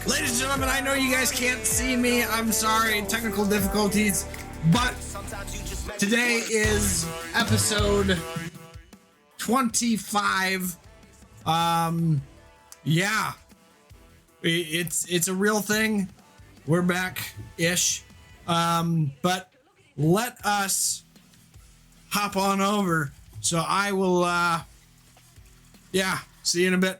Ladies and gentlemen, I know you guys can't see me. I'm sorry, technical difficulties. But today is episode 25. Yeah. It's a real thing. We're back-ish. But let us hop on over. So I will, see you in a bit.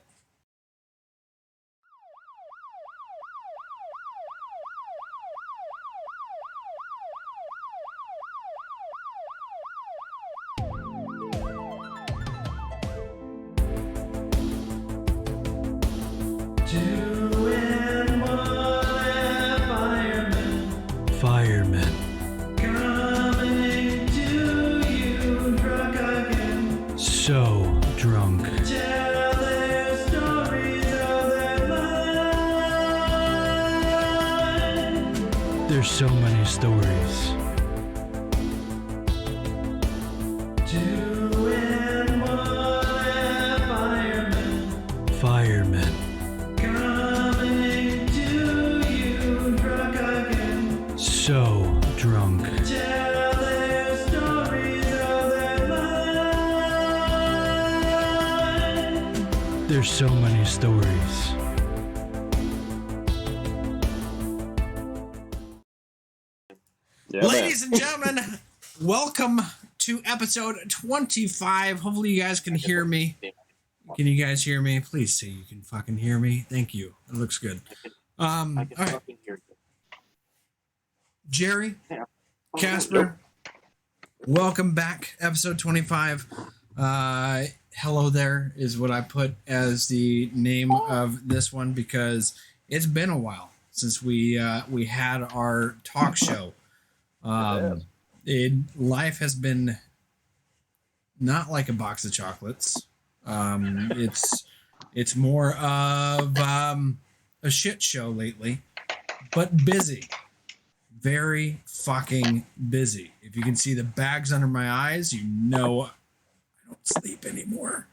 Firemen. Coming to you drunk again. So drunk. Tell their stories of their life. There's so many stories. Two and one firemen. Firemen. Coming to you drunk again. So drunk. Tell their stories of their life. There's so many stories. Ladies and gentlemen, welcome to episode 25. Hopefully you guys can hear me. Can you guys hear me? Please say you can fucking hear me. Thank you. It looks good. All right. Fucking hear you. Jerry, Yeah. Casper, welcome back. Episode 25. Hello there is what I put as the name of this one because it's been a while since we had our talk show. Life has been not like a box of chocolates. It's more of a shit show lately, but busy. Very fucking busy. If you can see the bags under my eyes, you know I don't sleep anymore.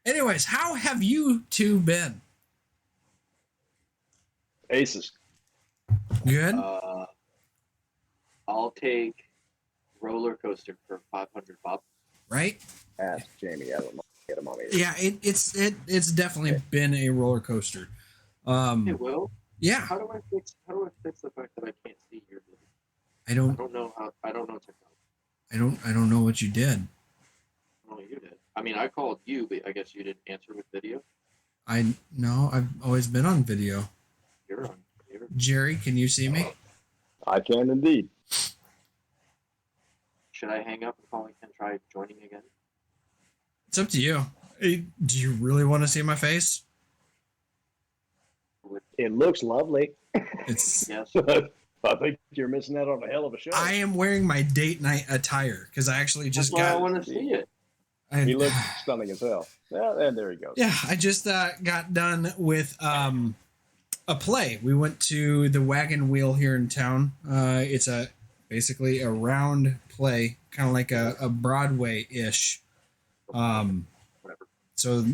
Anyways, how have you two been? Aces. Good? I'll take roller coaster for 500 bucks. Right? Ask Jamie. I don't know. Get him on here. Yeah, it's definitely been a roller coaster. Hey, Will, Yeah, how do I fix the fact that I can't see your video? I I don't know technology. I don't know what you did. I don't know you did. I mean, I called you, but I guess you didn't answer with video. I've always been on video. You're on computer. Jerry, can you see me? I can indeed. Should I hang up and call and try joining again? It's up to you. Hey, do you really want to see my face? It looks lovely. It's Yes. I think you're missing out on a hell of a show. I am wearing my date night attire because I actually That's just why I got. want to see it. He looks stunning as hell. Yeah, and there he goes. Yeah, I just got done with a play. We went to the Wagon Wheel here in town. It's basically a round play, kind of like a Broadway-ish. Whatever. So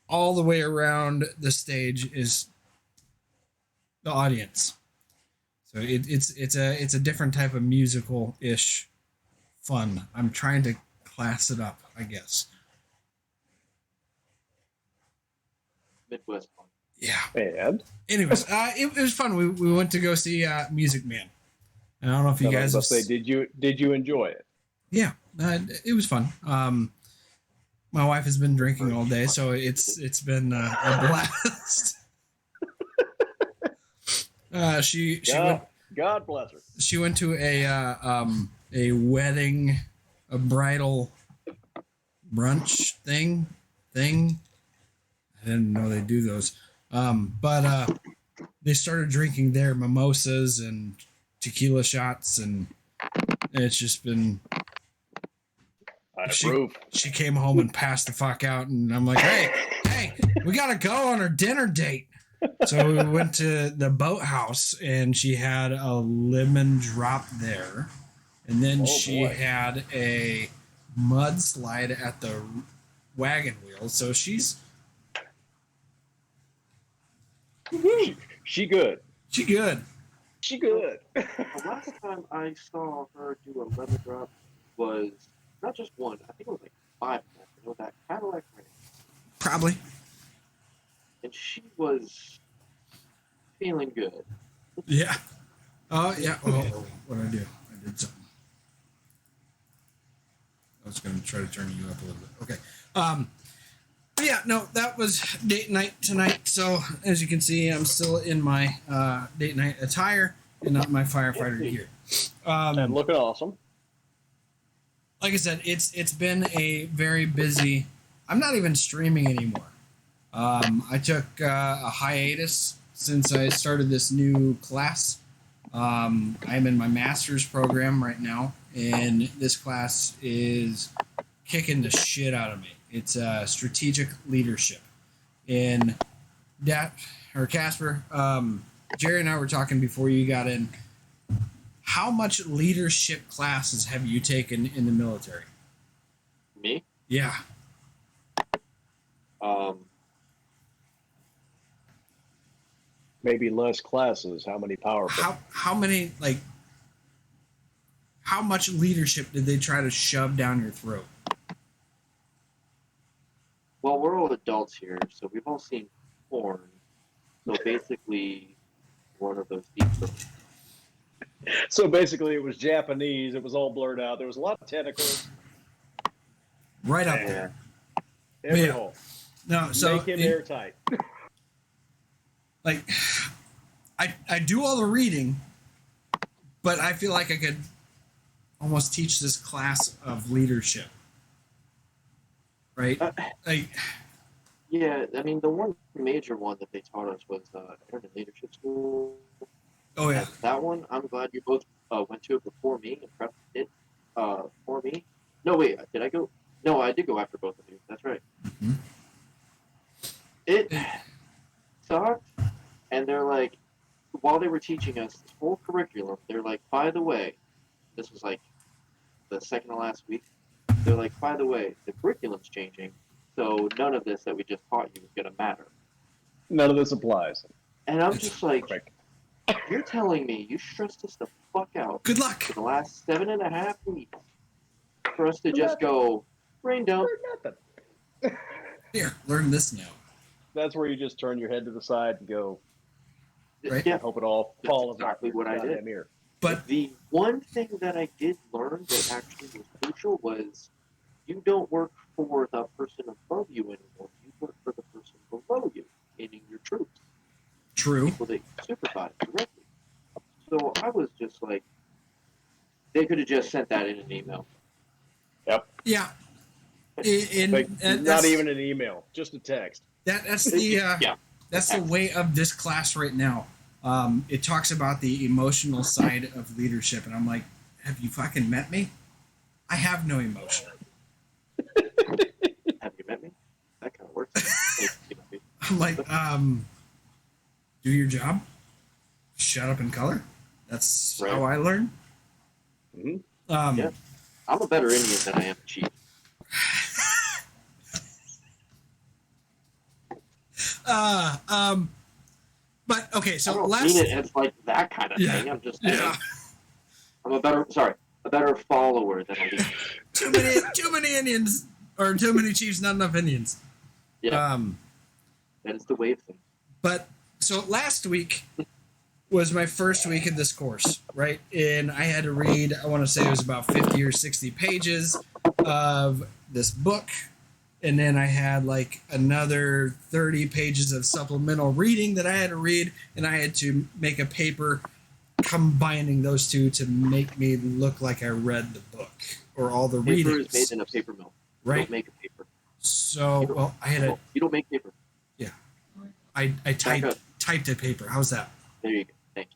all the way around the stage is the audience. So it's a different type of musical-ish fun. I'm trying to class it up, I guess. Midwest fun. Yeah. And Anyways, it was fun. We went to go see Music Man. And I don't know if you guys let's say, did you enjoy it? Yeah, it was fun. My wife has been drinking all day, so it's been a blast. She God bless her. she went to a wedding, a bridal brunch thing. I didn't know they do those. But they started drinking their mimosas and tequila shots, and it's just been. I approve. She came home and passed the fuck out, and I'm like, hey, we gotta go on our dinner date. So we went to the boathouse, and she had a lemon drop there, and then she had a mudslide at the wagon wheel. So she's She good. She good. She good. The last time I saw her do a lemon drop was not just one. I think it was like 5 of them. It was that Cadillac Ranch, Probably. and she was feeling good. Yeah. Oh, yeah. Oh, what did I do? I did something. I was going to try to turn you up a little bit. Okay. But yeah, no, that was date night tonight. So as you can see, I'm still in my date night attire and not my firefighter gear. And looking awesome. Like I said, it's been a very busy. I'm not even streaming anymore. I took a hiatus since I started this new class. I'm in my master's program right now, and this class is kicking the shit out of me. It's strategic leadership. And Casper, Jerry and I were talking before you got in. How much leadership classes have you taken in the military? Me? Yeah. Maybe less classes. How many power? How many, like, how much leadership did they try to shove down your throat? Well, we're all adults here, so we've all seen porn. So basically, one of those deep throats. So basically, it was Japanese. It was all blurred out. There was a lot of tentacles. Right up there. Every Yeah. hole. No, so Make it airtight. like, I do all the reading, but I feel like I could almost teach this class of leadership. Right? Like, Yeah, I mean, the one major one that they taught us was Internet Leadership School. oh yeah. And that one, I'm glad you both went to it before me and prepped it for me. No, wait, did I go? No, I did go after both of you. That's right. Mhm. It sucked, and they're like, while they were teaching us this whole curriculum, they're like, by the way, this was like the second to last week. They're like, by the way, the curriculum's changing, so none of this that we just taught you is going to matter. None of this applies. And I'm just like, Quick. you're telling me you stressed us the fuck out Good luck. for the last 7.5 weeks for us to just go brain dump. Nothing. Here, learn this now. That's where you just turn your head to the side and go, Right. Yeah, hope it all That's falls exactly out. what I did. Goddamn ear. But the one thing that I did learn that actually was crucial was you don't work for the person above you anymore. You work for the person below you, meaning your troops, true. people that you supervise directly. So I was just like, they could have just sent that in an email. Yeah. Like, And not even an email, just a text. that's the Yeah. that's the way of this class right now. It talks about the emotional side of leadership, and I'm like, have you fucking met me? I have no emotion. Have you met me? That kind of works. I'm like, do your job. Shut up and color. That's Right. how I learn. Mhm. Yeah. I'm a better Indian than I am a chief. But okay, I so don't last, mean it as like that kind of Yeah. thing. I'm just saying, yeah, I'm a better follower than a leader. too many Indians or too many chiefs, not enough Indians. Yeah. That is the wave thing. But so last week was my first week of this course, right? And I had to read, I want to say it was about 50 or 60 pages of this book. And then I had like another 30 pages of supplemental reading that I had to read. And I had to make a paper combining those two to make me look like I read the book or all the Paper readings. is made in a paper mill. You Right. don't make a paper. So, well, I had a, You don't make paper. I up. typed a paper. How's that? There you go. Thank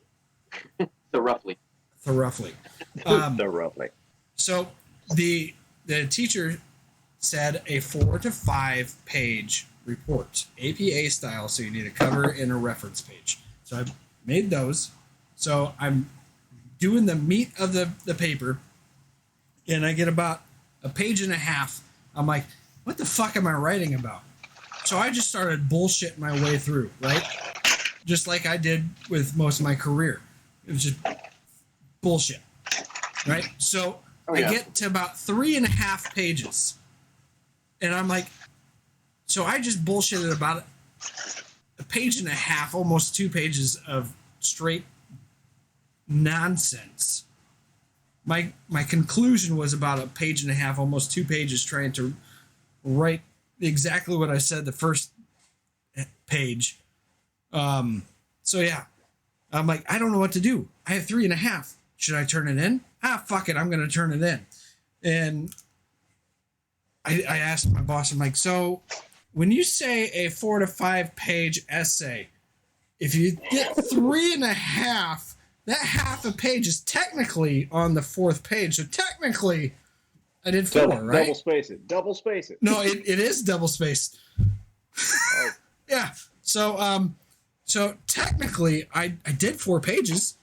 you. So roughly. So roughly. They're roughly. So the teacher said a 4 to 5 page report, APA style. So you need a cover and a reference page. So I made those. So I'm doing the meat of the paper, and I get about a page and a half. I'm like, what the fuck am I writing about? So I just started bullshitting my way through, right? just like I did with most of my career. It was just bullshit, right? So I get to about 3.5 pages, and I'm like, so I just bullshitted about 1.5 pages, almost 2 pages of straight nonsense. My conclusion was about 1.5 pages, almost 2 pages, trying to write exactly what I said the first page. So yeah, I'm like, I don't know what to do. I have 3.5. Should I turn it in? Fuck it, I'm gonna turn it in. And I asked my boss, I'm like, so when you say a 4 to 5 page essay, if you get 3.5, that half a page is technically on the 4th page. So technically, I did 4, right? Double space it. No, it is double spaced. Oh. Yeah. So technically, I did 4 pages.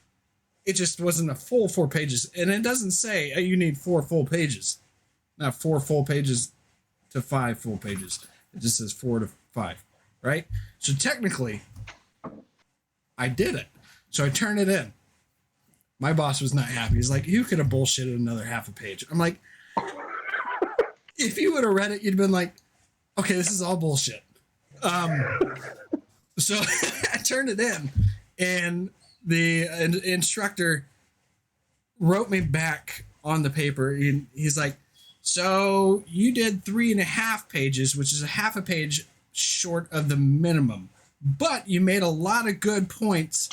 It just wasn't a full 4 pages, and it doesn't say you need 4 full pages, not 4 full pages to 5 full pages. It just says 4 to 5, right? So technically, I did it. So I turned it in. My boss was not happy. He's like, you could have bullshitted another half a page. I'm like, if you would have read it, you'd been like, okay, this is all bullshit. So I turned it in, and the instructor wrote me back on the paper. He's like, so you did 3.5 pages, which is a half a page short of the minimum, but you made a lot of good points,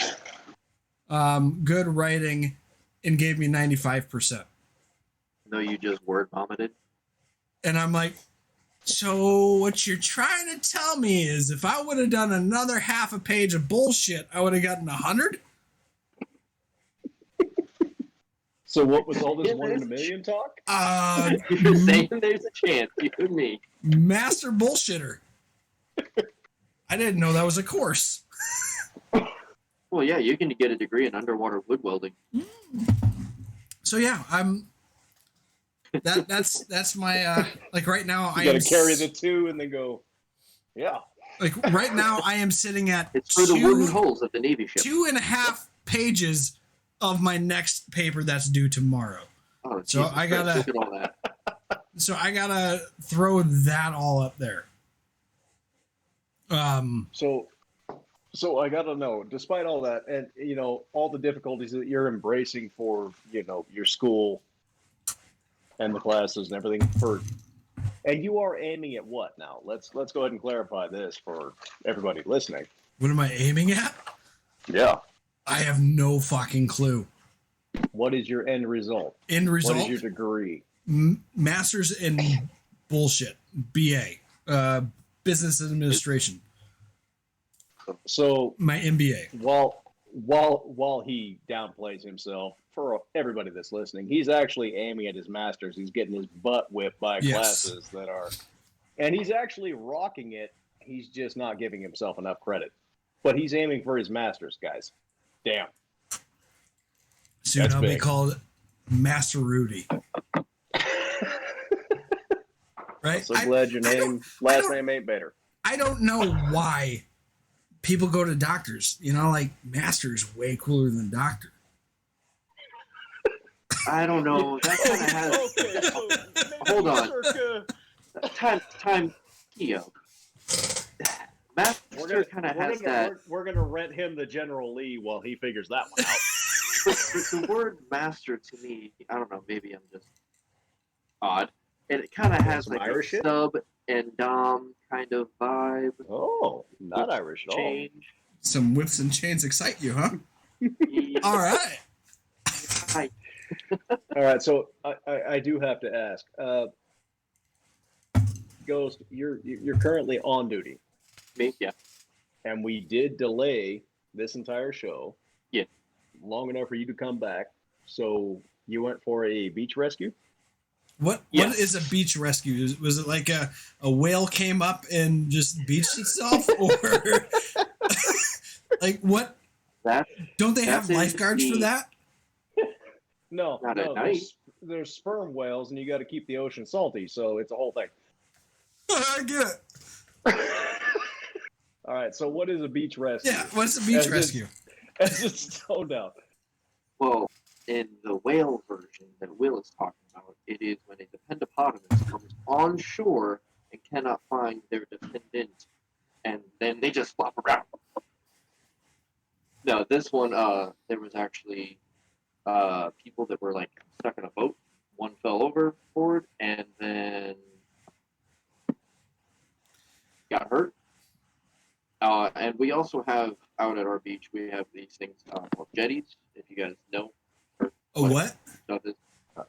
good writing, and gave me 95%. No, you just word vomited. And I'm like, so what you're trying to tell me is if I would have done another half a page of bullshit, I would have gotten 100? So what was all this 1 in a million talk? You're saying there's a chance, you and me. Master bullshitter. I didn't know that was a course. Well, yeah, you can get a degree in underwater wood welding. So yeah, that's my like right now You got to carry the 2 and then go, yeah. Like right now I am sitting at It's for the wooden holes of the Navy ship. 2.5 pages of my next paper that's due tomorrow. Oh, So Jesus I Christ, gotta- look at all that. So I gotta throw that all up there. So I got to know, despite all that, and all the difficulties that you're embracing for your school and the classes and everything, and you are aiming at what now? Let's go ahead and clarify this for everybody listening. What am I aiming at? Yeah. I have no fucking clue. What is your end result? End result? What is your degree? Master's in bullshit. BA. Business administration. So My MBA. while he downplays himself, for everybody that's listening, he's actually aiming at his master's. He's getting his butt whipped by Yes. classes and he's actually rocking it. He's just not giving himself enough credit. But he's aiming for his master's, guys. Damn. Soon That's I'll be big. called Master Rudy. Right? So glad your last name ain't better. I don't know why people go to doctors. Like master is way cooler than doctor. I don't know. That kind of has. Hold on. Time, Keo. Master kind of has that. We're gonna rent him the General Lee while he figures that one out. The word master to me, I don't know. Maybe I'm just odd. It kind of has Some like Irish a shit? sub and dom kind of vibe. Oh, not Irish at all. Change. Some whips and chains excite you, huh? All right. Hi. All right, so I do have to ask, Ghost, you're currently on duty, Me? Yeah. and we did delay this entire show. Yeah. Long enough for you to come back. So you went for a beach rescue? What is a beach rescue? Was it like a whale came up and just beached itself, or like what? That Don't they have That's lifeguards for the- that? No, Not at no. night. There's sperm whales, and you got to keep the ocean salty, so it's a whole thing. I get it. All right. So what is a beach rescue? Yeah, what's the beach As in- rescue? As it's stoned out. Well, in the whale version that Will is talking about, it is when a dependopotamus comes on shore and cannot find their dependent, and then they just flop around. No, this one, there was actually people that were like stuck in a boat. One fell overboard and then got hurt. And we also have out at our beach, we have these things called jetties. If you guys know, A what? stuff is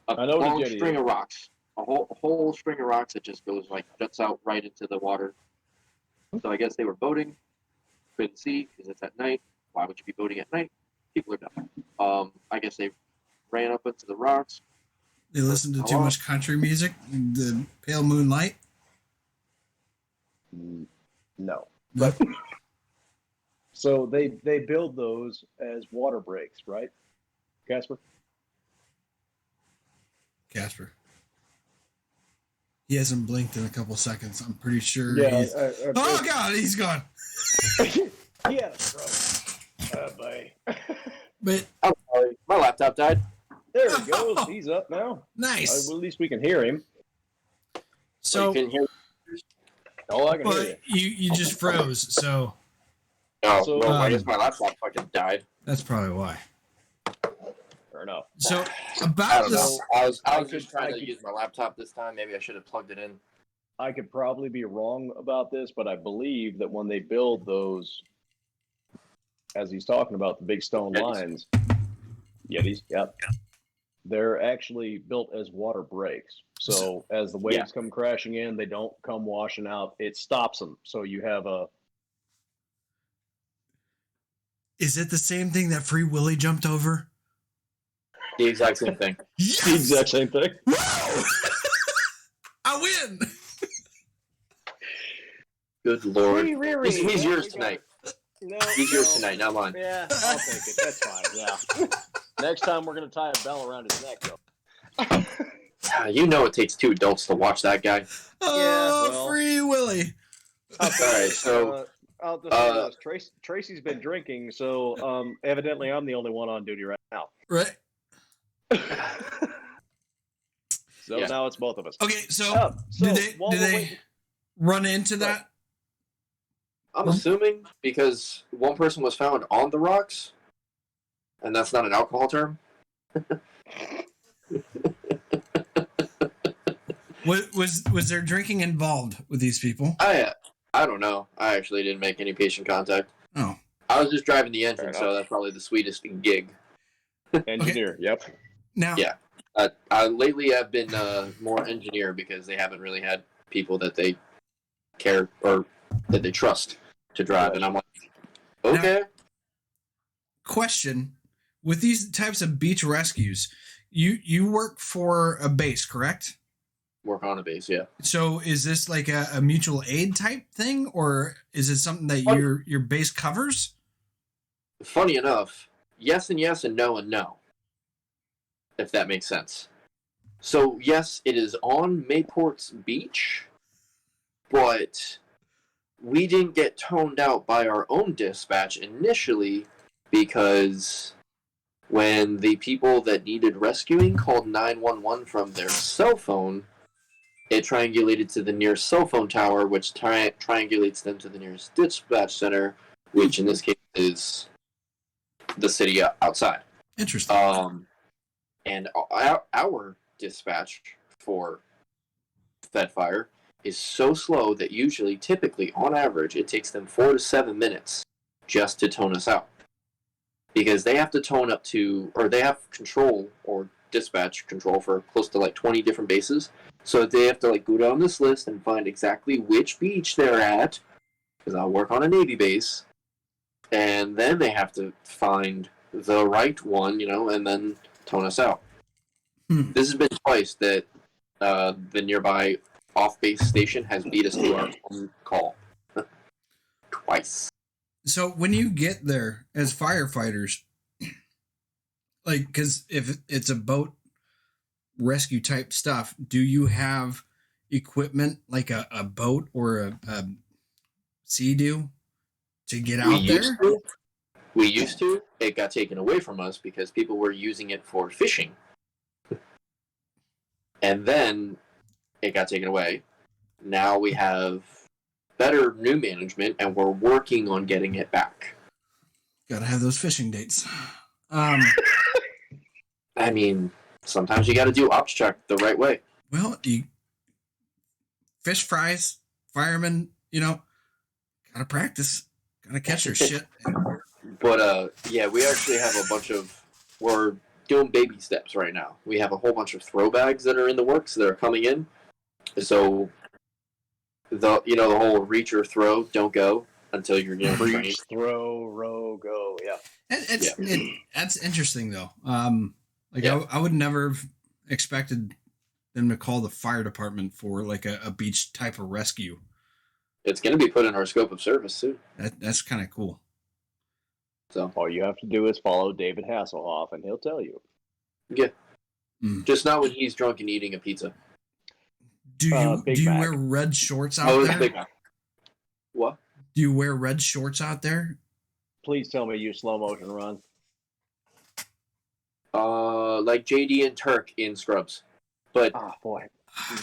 I know what a long jetty string is. of rocks, a whole string of rocks that just goes like juts out right into the water. So I guess they were boating, couldn't see because it's at night. Why would you be boating at night? People are dumb. I guess they ran up into the rocks. They listen to too much country music. The pale moonlight. No. But So they build those as water breaks, right, Casper? Casper. He hasn't blinked in a couple seconds. I'm pretty sure. Yeah. He's... Oh God, he's gone. He had a stroke. Oh boy. But Oh, sorry, my laptop died. There he goes. He's up now. nice. Well, at least we can hear him. So, you can hear. Oh, I can hear but you. you just froze. So Oh, So, well, I um, guess my laptop fucking died. that's probably why. Fair enough. So I about don't this. know. I was I just could- trying I to could- use my laptop this time. Maybe I should have plugged it in. I could probably be wrong about this, but I believe that when they build those, as he's talking about the big stone Yetis. lines, Yetis, yep, they're actually built as water breaks. So as the waves come crashing in, they don't come washing out. It stops them. So you have a Is it the same thing that Free Willy jumped over? The exact same thing. Yes! the exact same thing. Wow! I win. Good lord. He's yours tonight. No, He's yours tonight, not mine. Yeah, I'll take it. That's fine. Yeah. Next time we're gonna tie a bell around his neck, though. You know it takes two adults to watch that guy. Oh, well. Free Willy. All right, so, I'll just say this. Tracy's been drinking, so evidently I'm the only one on duty right now. Right. So Yeah. now it's both of us. Okay. So So did they while did we're they waiting- run into that? I'm assuming because one person was found on the rocks, and that's not an alcohol term. Was there drinking involved with these people? I don't know. I actually didn't make any patient contact. Oh. I was just driving the engine, Fair so enough. that's probably the sweetest gig. Engineer. Yep. Now. Yeah. Lately, I've been more engineer because they haven't really had people that they care or that they trust to drive, and I'm like, okay. Question: with these types of beach rescues, you work for a base, correct? Work on a base, yeah. So is this like a mutual aid type thing, or is it something that your base covers? Funny enough, yes and no and no. If that makes sense. So yes, it is on Mayport's beach, but we didn't get toned out by our own dispatch initially because when the people that needed rescuing called 911 from their cell phone, it triangulated to the nearest cell phone tower, which triangulates them to the nearest dispatch center, which in this case is the city outside. Interesting. And our dispatch for Fed Fire is so slow that typically, on average, it takes them 4 to 7 minutes just to tone us out. Because they have to tone up to, or they have control or dispatch control for close to like 20 different bases. So they have to like go down this list and find exactly which beach they're at, because I'll work on a Navy base. And then they have to find the right one, and then tone us out. This has been twice that the nearby off-base station has beat us to our own call. Twice. So when you get there as firefighters, like, because if it's a boat rescue type stuff, do you have equipment like a boat or a Sea-Doo to get We out used there? to. We used to. It got taken away from us because people were using it for fishing. And then it got taken away. Now we have better new management, and we're working on getting it back. Gotta have those fishing dates. I mean, sometimes you got to do ops check the right way. Well, you fish fries, firemen, gotta practice, gotta catch your shit. But yeah, we actually have a bunch of. We're doing baby steps right now. We have a whole bunch of throw bags that are in the works that are coming in. So the whole reach or throw, don't go until you're getting trained. Reach, throw, row, go. Yeah. That's interesting though. Yeah. I would never have expected them to call the fire department for like a beach type of rescue. It's going to be put in our scope of service too. That's kind of cool. So All you have to do is follow David Hasselhoff, and he'll tell you. yeah, just not when he's drunk and eating a pizza. Do you Big do you Mac. wear red shorts out Oh, it's there? big guy. What? Do you wear red shorts out there? Please tell me you slow motion run. Like JD and Turk in Scrubs, but Oh boy.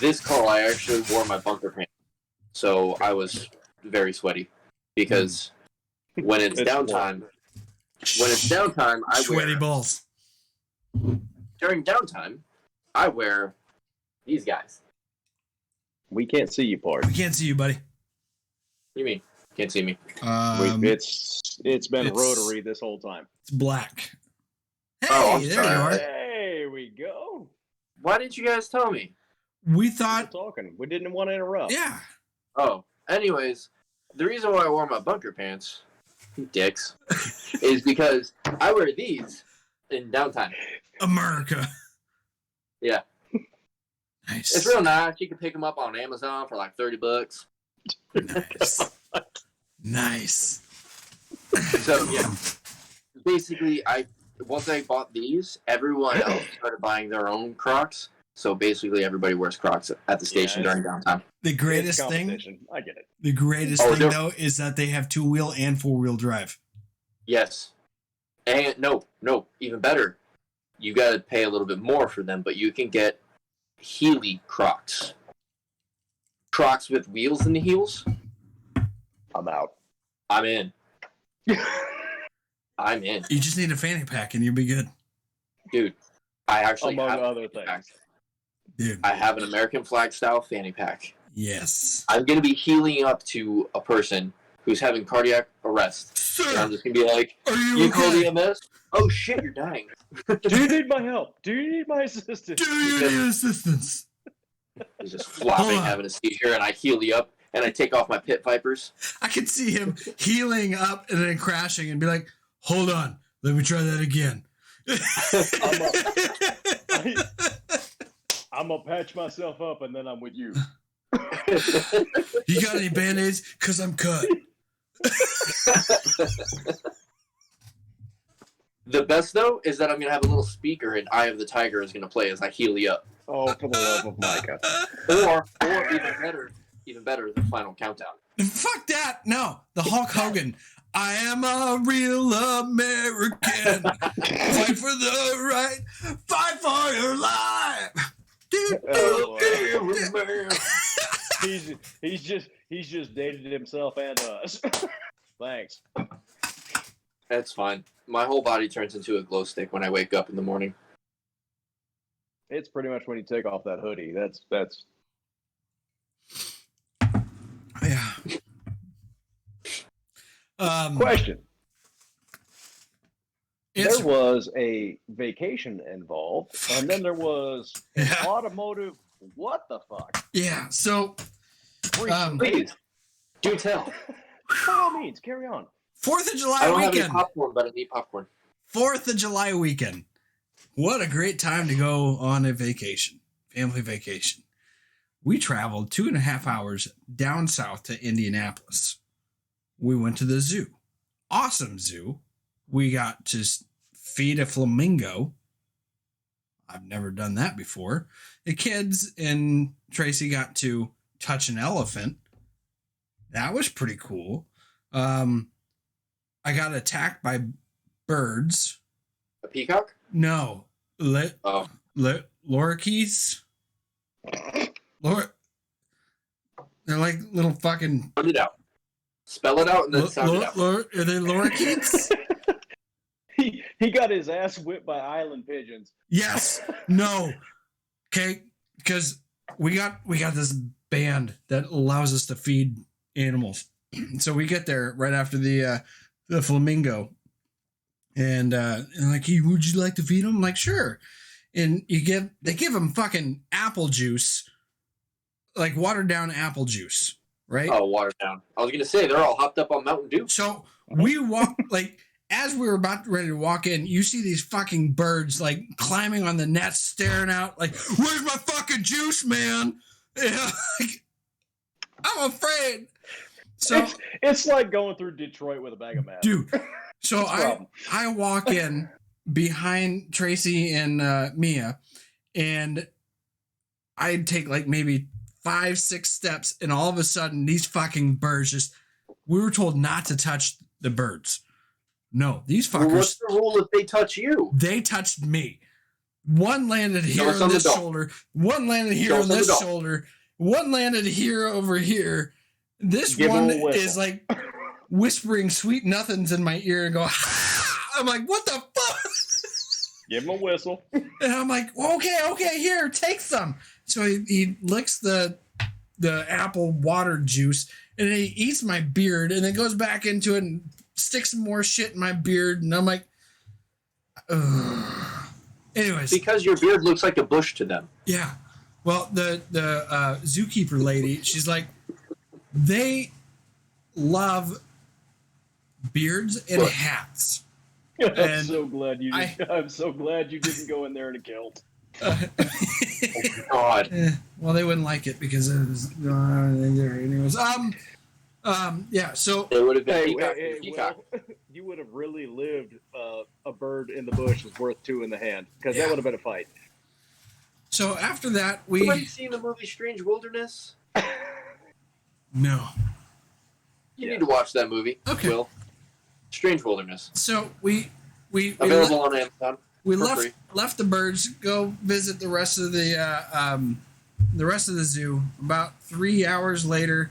this call I actually wore my bunker pants, so I was very sweaty because when it's It's downtime, I Sweaty wear balls. during downtime, I wear these guys. We can't see you, Pard. We can't see you, buddy. What do you mean? Can't see me? It's been it's- rotary this whole time. It's black. Hey, Oh, I'm there sorry. you are. There we go. Why didn't you guys tell me? We We're thought, talking. We didn't want to interrupt. yeah. Oh, anyways, the reason why I wore my bunker pants, you dicks, is because I wear these in downtime. America. Yeah. Nice. It's real nice. You can pick them up on Amazon for like $30. Nice. Nice. So yeah, basically, once I bought these, everyone else started buying their own Crocs. So basically, everybody wears Crocs at the station Yeah, during downtime. The It's greatest thing, competition. I get it. the greatest Oh, thing they're- though, is that they have 2-wheel and 4-wheel drive. Yes, and no, even better, you got to pay a little bit more for them, but you can get Heeley Crocs. Crocs with wheels in the heels. I'm out. I'm in. I'm in, You just need a fanny pack and you'll be good, dude. I actually Among have a other fanny pack. things. dude. I have an American flag style fanny pack. Yes. I'm going to be healing up to a person who's having cardiac arrest. And I'm Sir, just going to be like, are you you call okay? EMS? Oh shit, you're dying. Do you need my help? Do you need my assistance? Do you need assistance? He's just flopping, Hold on. having a seizure, and I heal you up, and I take off my pit vipers. I could see him healing up and then crashing and be like, "Hold on, let me try that again." I'm gonna patch myself up and then I'm with you. You got any band-aids? Cause I'm cut. The best, though, is that I'm going to have a little speaker, and Eye of the Tiger is going to play as I heal you up. Oh, for the love of Micah. Or even better, the final countdown. Fuck that! No, the Hulk Hogan. I am a real American. Fight for the right. Fight for your life. Oh, he's just dated himself and us. Thanks. That's fine. My whole body turns into a glow stick when I wake up in the morning. It's pretty much when you take off that hoodie. That's Yeah. question. It's, There was a vacation involved, and then there was an Yeah. automotive. What the fuck? yeah. So, Please, do tell. By all means, carry on. 4th of I July don't have any weekend. popcorn, but I need popcorn. 4th of July weekend. What a great time to go on a vacation, family vacation. We traveled 2.5 hours down south to Indianapolis. We went to the zoo. Awesome zoo. We got to feed a flamingo. I've never done that before. The kids and Tracy got to touch an elephant. That was pretty cool. I got attacked by birds. A peacock? No, Oh. lorikeets. They're like little fucking. Sound it out. Spell it out and then sound it out. Are they lorikeets? He got his ass whipped by island pigeons. Yes. No. Okay. Because we got this band that allows us to feed animals. So we get there right after the flamingo, and like, hey, would you like to feed them? I'm like, sure. And they give them fucking apple juice, like watered down apple juice, right? Oh, watered down. I was gonna say they're all hopped up on Mountain Dew. So we walk like. As we were about ready to walk in, you see these fucking birds like climbing on the nets, staring out like, "Where's my fucking juice, man?" Yeah, like, I'm afraid. So It's like going through Detroit with a bag of meth. dude, so What's the problem? I walk in behind Tracy and Mia, and I'd take like maybe 5-6 steps, and all of a sudden these fucking birds just. We were told not to touch the birds. No, these fuckers. Well, what's the rule if they touch you? They touched me. One landed here us on on the this dog. shoulder. One landed here Show on us on the this dog. shoulder. One landed here over here. This Give one him a whistle. is like whispering sweet nothings in my ear and go, "Ha!" I'm like, what the fuck? Give him a whistle. And I'm like, okay, here, take some. So he licks the apple water juice and then he eats my beard and then goes back into it and sticks some more shit in my beard. And I'm like, ugh. Anyways. Because your beard looks like a bush to them. Yeah. Well, the zookeeper lady, she's like, they love beards and What? hats. I'm so glad you. I- I'm so glad you didn't go in there in a kilt. God. Well, they wouldn't like it because it was anyways. Yeah. So They would have been Hey, peacock. hey, peacock. Will, you would have really lived. A bird in the bush is worth 2 in the hand because Yeah. that would have been a fight. so after that Have we you seen the movie Strange Wilderness? no. You Yeah. need to watch that movie. Okay. Will. Strange Wilderness. So we Available on Amazon. we for left free. left the birds, go visit the rest of the zoo. About 3 hours later,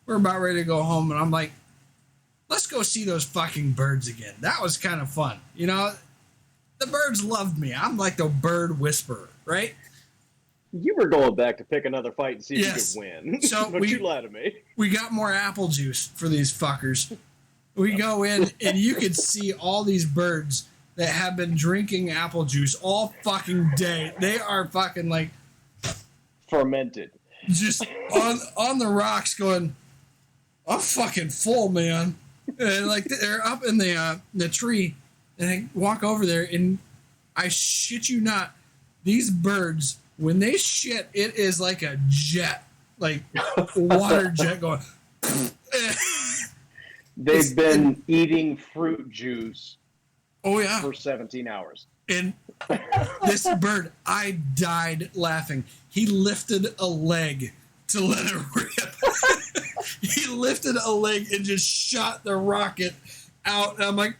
we're about ready to go home, and I'm like, let's go see those fucking birds again. That was kind of fun. You know, the birds loved me. I'm like the bird whisperer, right? You were going back to pick another fight and see Yes. if you could win. So but we- you lied to me. We got more apple juice for these fuckers. We go in, and you could see all these birds that have been drinking apple juice all fucking day. They are fucking like Fermented. just on the rocks going, I'm fucking full, man. And like they're up in the tree, and I walk over there, and I shit you not, these birds, when they shit, it is like a jet, like water jet going. They've been eating fruit juice Oh yeah. for 17 hours. And this bird, I died laughing. He lifted a leg to let it rip. He lifted a leg and just shot the rocket out. And I'm like,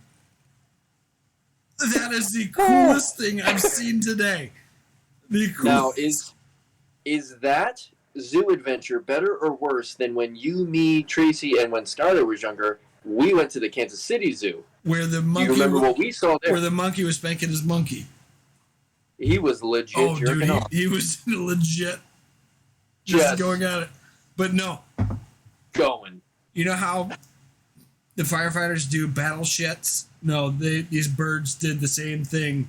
that is the coolest thing I've seen today. The Now, coolest. is that zoo adventure better or worse than when you, me, Tracy, and when Skylar was younger, we went to the Kansas City Zoo? Where the You monkey, remember what we saw there? where the monkey was spanking his monkey. He was legit Oh, jerking dude, off. he was legit just Yes. going at it. But no, Going. you know how the firefighters do battle shits? No, these birds did the same thing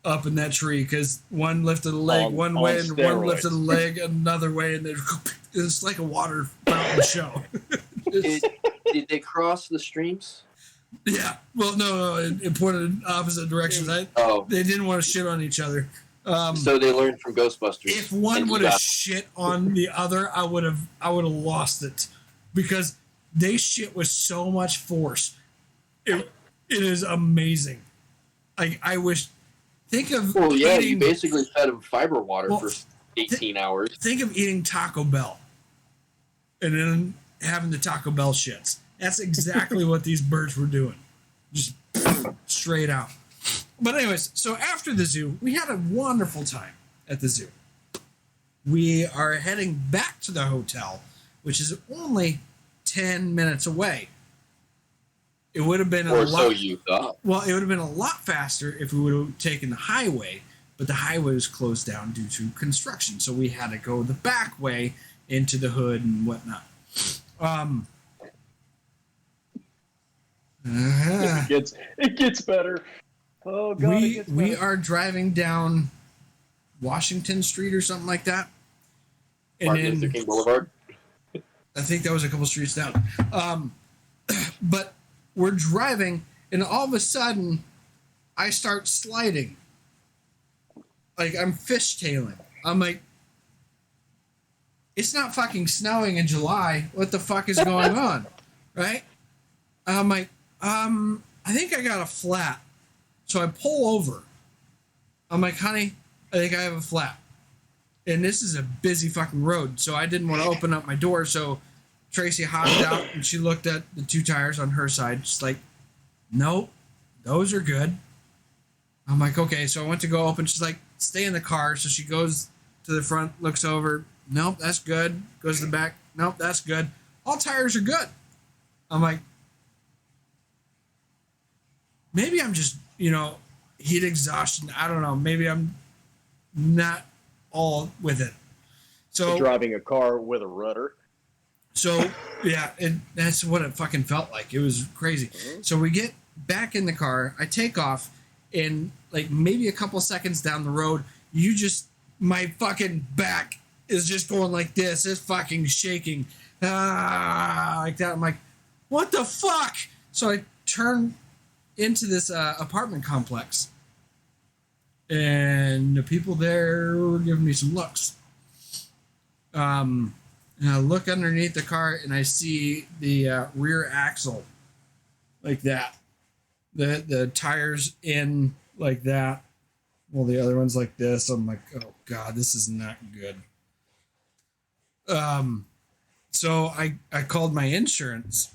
up in that tree because one lifted a leg On- one on way and one steroids. lifted a leg another way, and it's like a water fountain show. Did they cross the streams? Yeah, well, no, it pointed in opposite directions. Oh, They didn't want to shit on each other. so they learned from Ghostbusters. If one And you would have got- shit on the other, I would have lost it because they shit with so much force. It is amazing. I wish. Think of Well, yeah, you eating, basically fed them fiber water Well, for 18 hours. think of eating Taco Bell and then having the Taco Bell shits. That's exactly what these birds were doing. just straight out. But anyways, so after the zoo, we had a wonderful time at the zoo. We are heading back to the hotel, which is only 10 minutes away. It would have been Or so you thought. well, it would have been a lot faster if we would have taken the highway, but the highway was closed down due to construction, so we had to go the back way into the hood and whatnot. It gets better. Oh God, it gets we better. are driving down Washington Street or something like that, and Martin Luther then King Boulevard. I think that was a couple streets down. But we're driving, and all of a sudden, I start sliding. Like I'm fishtailing. I'm like, it's not fucking snowing in July. What the fuck is going on? Right? I'm like, I think I got a flat. So I pull over. I'm like, honey, I think I have a flat. And this is a busy fucking road, so I didn't want to open up my door. So Tracy hopped out and she looked at the two tires on her side. She's like, nope, those are good. I'm like, okay. So I went to go open. She's like, stay in the car. So she goes to the front, looks over. Nope, that's good. Goes to the back. Nope, that's good. All tires are good. I'm like, maybe I'm just, heat exhaustion. I don't know. Maybe I'm not all with it. So Driving a car with a rudder. So yeah, that's what it fucking felt like. It was crazy. So we get back in the car. I take off, and like maybe a couple seconds down the road, my fucking back is just going like this. It's fucking shaking, like that. I'm like, what the fuck? So I turn into this apartment complex, and the people there were giving me some looks. And I look underneath the car and I see the rear axle like that. The tires in like that. Well, the other one's like this. I'm like, oh God, this is not good. So I called my insurance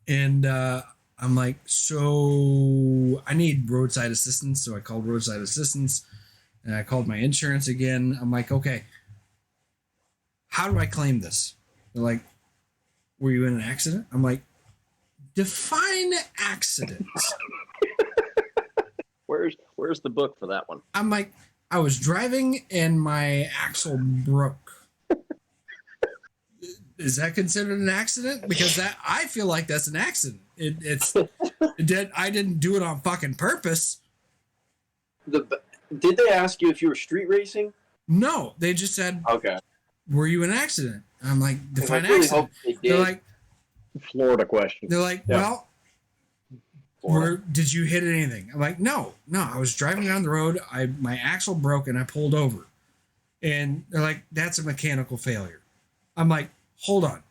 and I'm like, so I need roadside assistance. So I called roadside assistance and I called my insurance again. I'm like, okay, how do I claim this? They're like, were you in an accident? I'm like, define accident. Where's the book for that one? I'm like, I was driving and my axle broke. Is that considered an accident? Because I feel like that's an accident. I didn't do it on fucking purpose. Did they ask you if you were street racing? No, they just said, Okay. were you in an accident? I'm like, define I really accident. hope they did. They're like, Florida question. yeah. Well, did you hit anything? I'm like, no, I was driving down the road. My axle broke and I pulled over. And they're like, that's a mechanical failure. I'm like, hold on.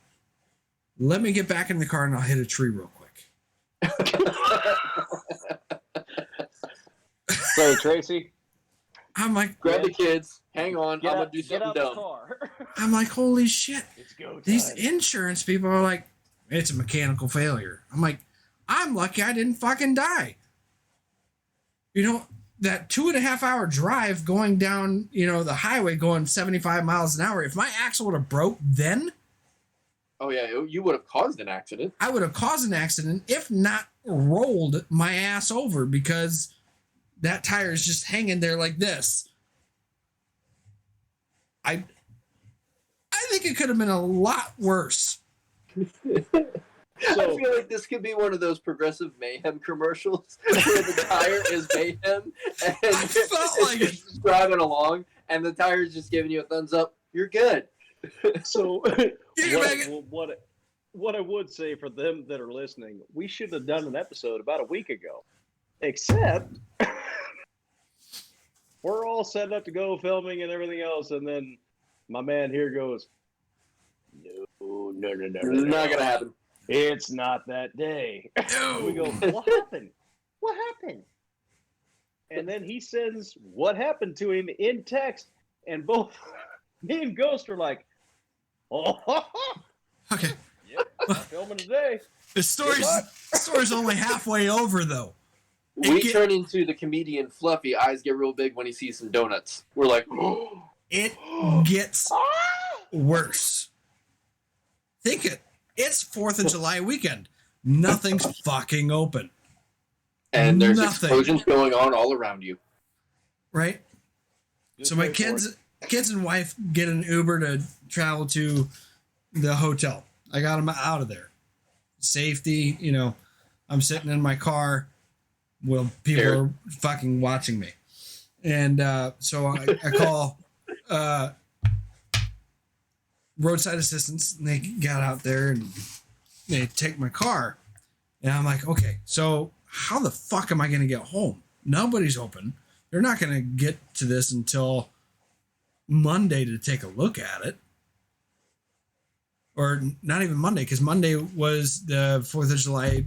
Let me get back in the car and I'll hit a tree real quick. So Tracy, I'm like, Grab the kids. Hang on. I'm going to do something dumb. car. I'm like, holy shit. It's go time. These insurance people are like, it's a mechanical failure. I'm like, I'm lucky I didn't fucking die. That 2.5 hour drive going down, the highway going 75 miles an hour. If my axle would have broke then, Oh, yeah. You would have caused an accident. I would have caused an accident, if not rolled my ass over because that tire is just hanging there like this. I think it could have been a lot worse. I feel like this could be one of those Progressive Mayhem commercials where the tire is mayhem and felt like it's just driving along and the tire is just giving you a thumbs up. You're good. So You make it. what I would say for them that are listening, we should have done an episode about a week ago. Except we're all set up to go filming and everything else, and then my man here goes, No. Not going to happen. It's not that day. No. We go, what happened? What happened? And then he sends what happened to him in text, and both me and Ghost are like, oh, Okay. yep, I'm filming today. The story's only halfway over though. We turn into the comedian Fluffy. Eyes get real big when he sees some donuts. We're like, It gets worse. Think it. It's 4th of July weekend. Nothing's fucking open. and there's Nothing. explosions going on all around you. Right? Just So my wait for it. kids and wife get an Uber to travel to the hotel. I got them out of there. Safety, I'm sitting in my car. Well, people Scared. are fucking watching me. And so I call roadside assistance, and they got out there and they take my car. And I'm like, okay, so how the fuck am I going to get home? Nobody's open. They're not going to get to this until Monday to take a look at it. Or not even Monday, because Monday was the 4th of July.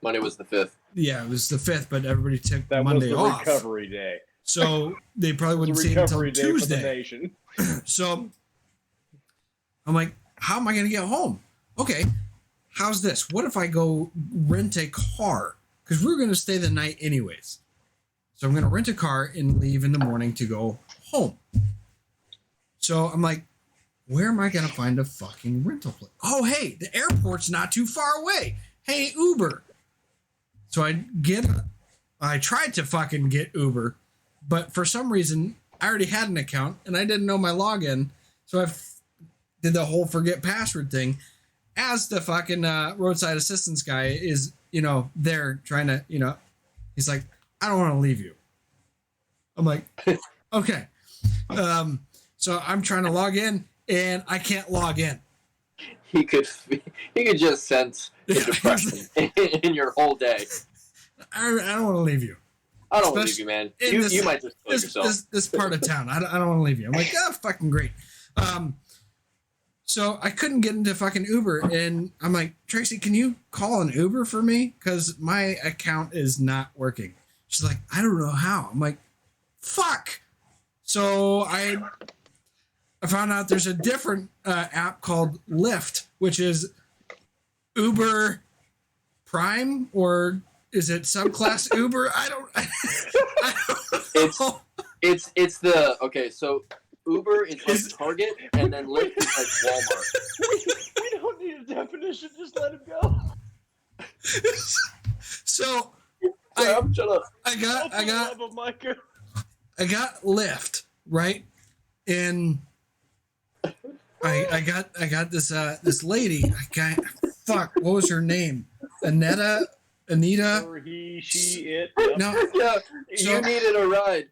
Monday was the 5th. Yeah, it was the 5th, but everybody took That Monday was the off. recovery day. So they probably It wouldn't was a see it until recovery day for the Tuesday. nation. So I'm like, how am I going to get home? Okay, how's this? What if I go rent a car? Because we're going to stay the night anyways. So I'm going to rent a car and leave in the morning to go home. So I'm like, where am I going to find a fucking rental place? Oh, hey, the airport's not too far away. Hey, Uber. So I tried to fucking get Uber, but for some reason, I already had an account and I didn't know my login. So I did the whole forget password thing. As the fucking roadside assistance guy is, there trying to, he's like, I don't want to leave you. I'm like, okay. So I'm trying to log in and I can't log in. He could just sense the depression in your whole day. I don't want to leave you. I don't want to Especially leave you, man. in You, this- you might just kill yourself. This part of town. I don't want to leave you. I'm like, oh, fucking great. So I couldn't get into fucking Uber, and I'm like, Tracy, can you call an Uber for me? Because my account is not working. She's like, I don't know how. I'm like, fuck. So I found out there's a different app called Lyft, which is Uber Prime, or is it subclass Uber? I don't know. It's the okay. So Uber is like Target, and then Lyft is like Walmart. We don't need a definition. Just let him go. So Shut up. I got Love of Micah. I got Lyft, right? And I got this lady. Fuck, what was her name? Anita? Or he, she, it. Yep. No, Yeah, So- you needed a ride.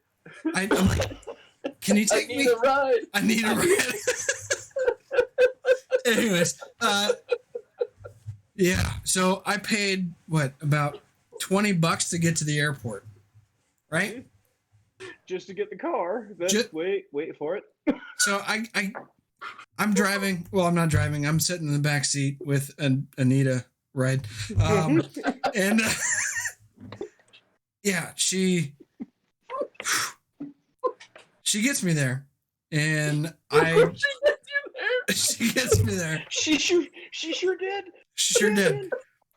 I'm like, can you I take need me? a ride. I need a ride. Anyways, yeah. So I paid about $20 to get to the airport, right? Just to get the car. Then wait for it. So I'm driving. Well, I'm not driving. I'm sitting in the back seat with Anita, right? And yeah, she gets me there, and she gets me there. She sure did. She sure did.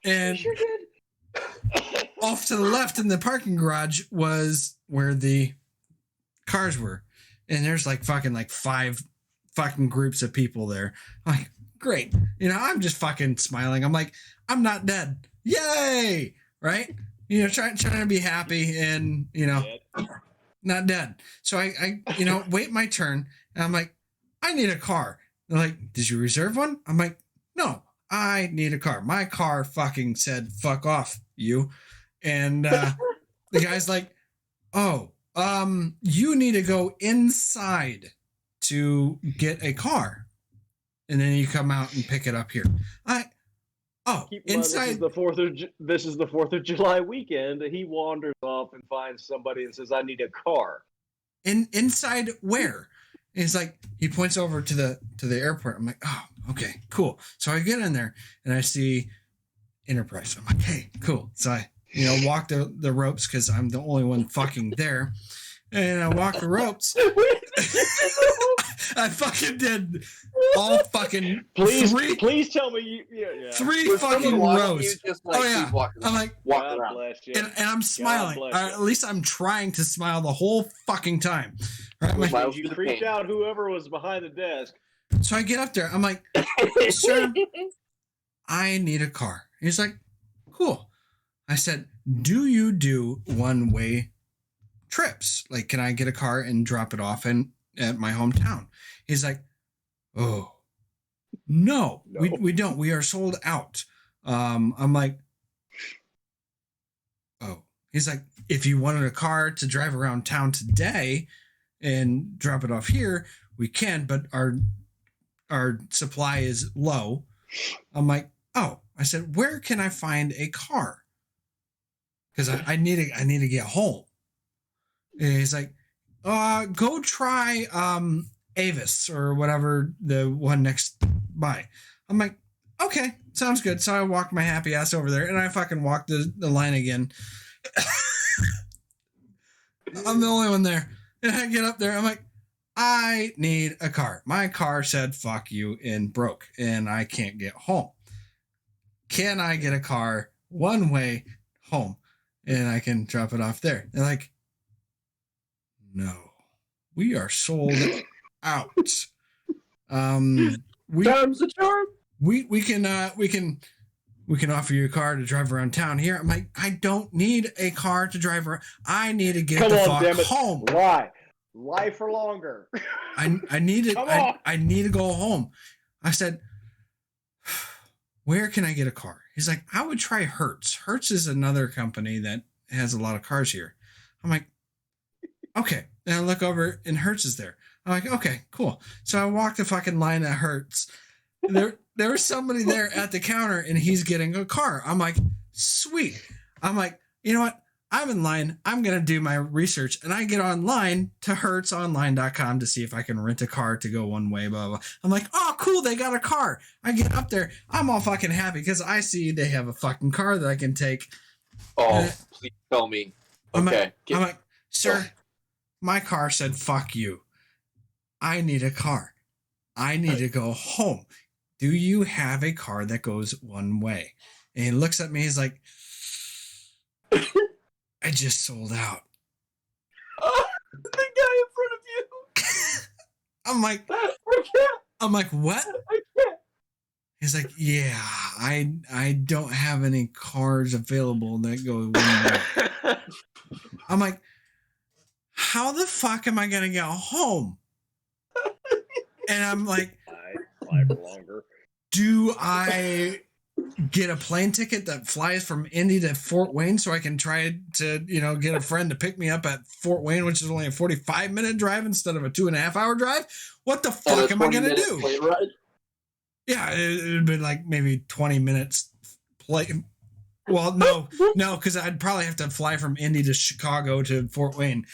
And She sure did. off to the left in the parking garage was where the cars were, and there's like 5 fucking groups of people there. I'm like, great. I'm just fucking smiling. I'm like, I'm not dead. Yay. Right. Trying to be happy and, not dead. So I wait my turn, and I'm like, I need a car. They're like, did you reserve one? I'm like, no, I need a car. My car fucking said, fuck off, you. And the guy's like, oh, you need to go inside to get a car, and then you come out and pick it up here. Keep in mind, Inside. this is the 4th of July weekend. He wanders off and finds somebody and says, "I need a car." Inside where? And he's like, he points over to the airport. I'm like, oh, okay, cool. So I get in there and I see Enterprise. I'm like, hey, cool. So I walk the ropes because I'm the only one fucking there. And I walk the ropes. Wait, I fucking did all fucking Please tell me you. Yeah. three Was someone fucking watching rows. you just like Oh, yeah. keep walking, I'm like, walking God around? bless you. and I'm smiling. bless Or you. at least I'm trying to smile the whole fucking time. Right? I'm like, Smile. You creeped out whoever was behind the desk. so I get up there. I'm like, sir, I need a car. He's like, cool. I said, do you do one-way trips? Like, can I get a car and drop it off at my hometown? He's like, oh, no. We don't. We are sold out. I'm like, oh. He's like, if you wanted a car to drive around town today and drop it off here, we can, but our supply is low. I'm like, oh. I said, where can I find a car? Because I need to get home. And he's like, go try Avis or whatever, the one next by. I'm like, okay, sounds good. So I walked my happy ass over there and I fucking walked the line again. I'm the only one there. And I get up there. I'm like, I need a car. My car said, fuck you, and broke, and I can't get home. Can I get a car one way home and I can drop it off there? They're like, no, we are sold out. Time's the charm. We can offer you a car to drive around town here. I'm like, I don't need a car to drive around. I need to get the fuck home. Why? Life for longer. I need it. I need to go home. I said, where can I get a car? He's like, I would try Hertz. Hertz is another company that has a lot of cars here. I'm like, okay. And I look over and Hertz is there. I'm like, okay, cool. So I walk the fucking line at Hertz. There was somebody there at the counter and he's getting a car. I'm like, sweet. I'm like, you know what? I'm in line. I'm going to do my research. And I get online to hertzonline.com to see if I can rent a car to go one way, blah, blah. I'm like, oh, cool. They got a car. I get up there. I'm all fucking happy because I see they have a fucking car that I can take. Oh, please tell me. I'm Okay. like, sir, my car said, fuck you. I need a car. I need to go home. Do you have a car that goes one way? And he looks at me. He's like, I just sold out. The guy in front of you. I'm like, what? I can't. He's like, yeah, I don't have any cars available that go one way. I'm like, how the fuck am I gonna get home? And I'm like, Life for longer. do I get a plane ticket that flies from Indy to Fort Wayne so I can try to, get a friend to pick me up at Fort Wayne, which is only a 45-minute drive instead of a 2.5-hour drive? What the fuck am I going to do? Plane ride? Yeah, it would be like maybe 20 minutes play. Well, no, because I'd probably have to fly from Indy to Chicago to Fort Wayne.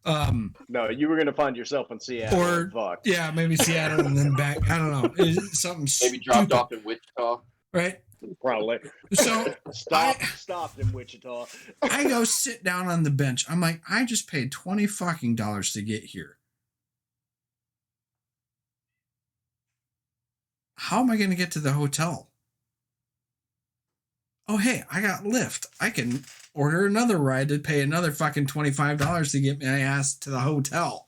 No, you were going to find yourself in Seattle. Or, fuck. yeah, maybe Seattle and then back. I don't know. It's something Maybe dropped stupid, off in Wichita. right? Probably. So Stopped in Wichita. I go sit down on the bench. I'm like, I just paid $20 fucking to get here. How am I going to get to the hotel? Oh, hey, I got Lyft. I can order another ride to pay another fucking $25 to get my ass to the hotel.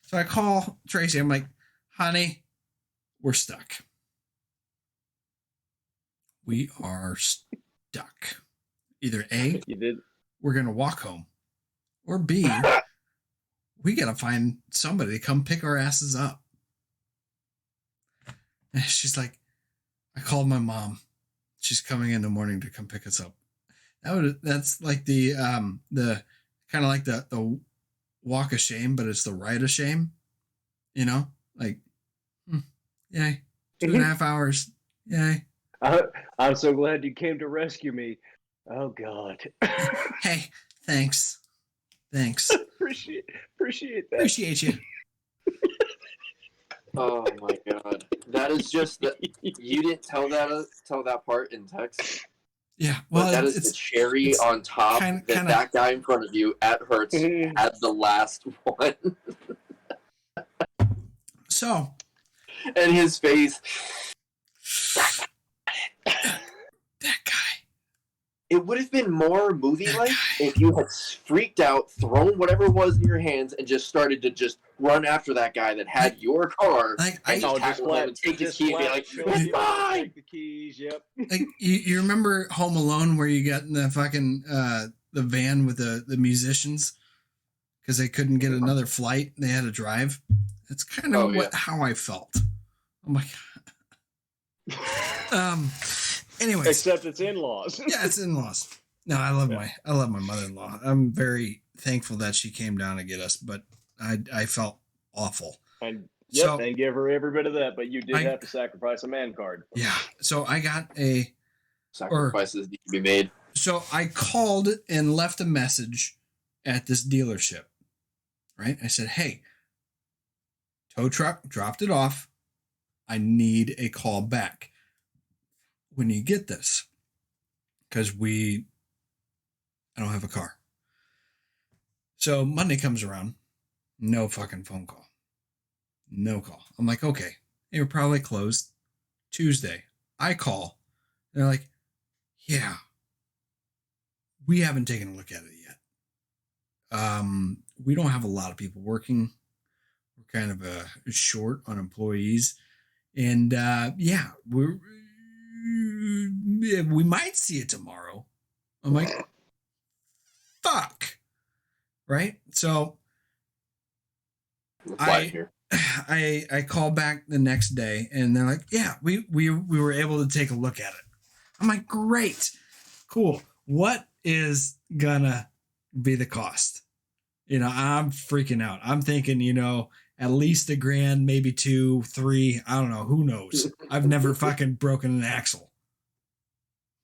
So I call Tracy. I'm like, honey, we're stuck. We are stuck. Either A, You did. we're going to walk home, or B, we got to find somebody to come pick our asses up. And she's like, I called my mom. She's coming in the morning to come pick us up. That's like the kind of like the walk of shame, but it's the ride of shame. Like, yay, 2.5 hours. Yay. I'm so glad you came to rescue me. Oh God. Hey, thanks. Appreciate that. Appreciate you. Oh my god, that is just you didn't tell that part in text. Yeah, But well, that is the cherry on top that guy in front of you at Hertz had the last one. So And his face. that guy. It would have been more movie-like if you had freaked out, thrown whatever was in your hands, and just started to just run after that guy that had your car, Like, and I- just tackle him and take his key and be like, "It's mine!" Take the keys. Yep. Like you remember Home Alone where you got in the fucking the van with the musicians because they couldn't get another flight, they had to drive. That's kind of how I felt. I'm like, anyways, Except it's in-laws. yeah, it's in-laws. No, I love my mother-in-law. I'm very thankful that she came down to get us, but I felt awful. And So- and give her every bit of that, but you did I- have to sacrifice a man card. Yeah. So I got a Sacrifices need to be made. So I called and left a message at this dealership, right? I said, hey, tow truck dropped it off. I need a call back when you get this because I don't have a car. So Monday comes around, no fucking phone call. No call. I'm like, okay, they were probably closed. Tuesday, I call. They're like, yeah, we haven't taken a look at it yet. We don't have a lot of people working. We're kind of short on employees. And yeah, we might see it tomorrow. I'm like, fuck. Right? So I call back the next day and they're like, yeah, we were able to take a look at it. I'm like, great, cool. What is gonna be the cost? I'm freaking out. I'm thinking, at least $1,000, maybe 2, 3. I don't know. Who knows? I've never fucking broken an axle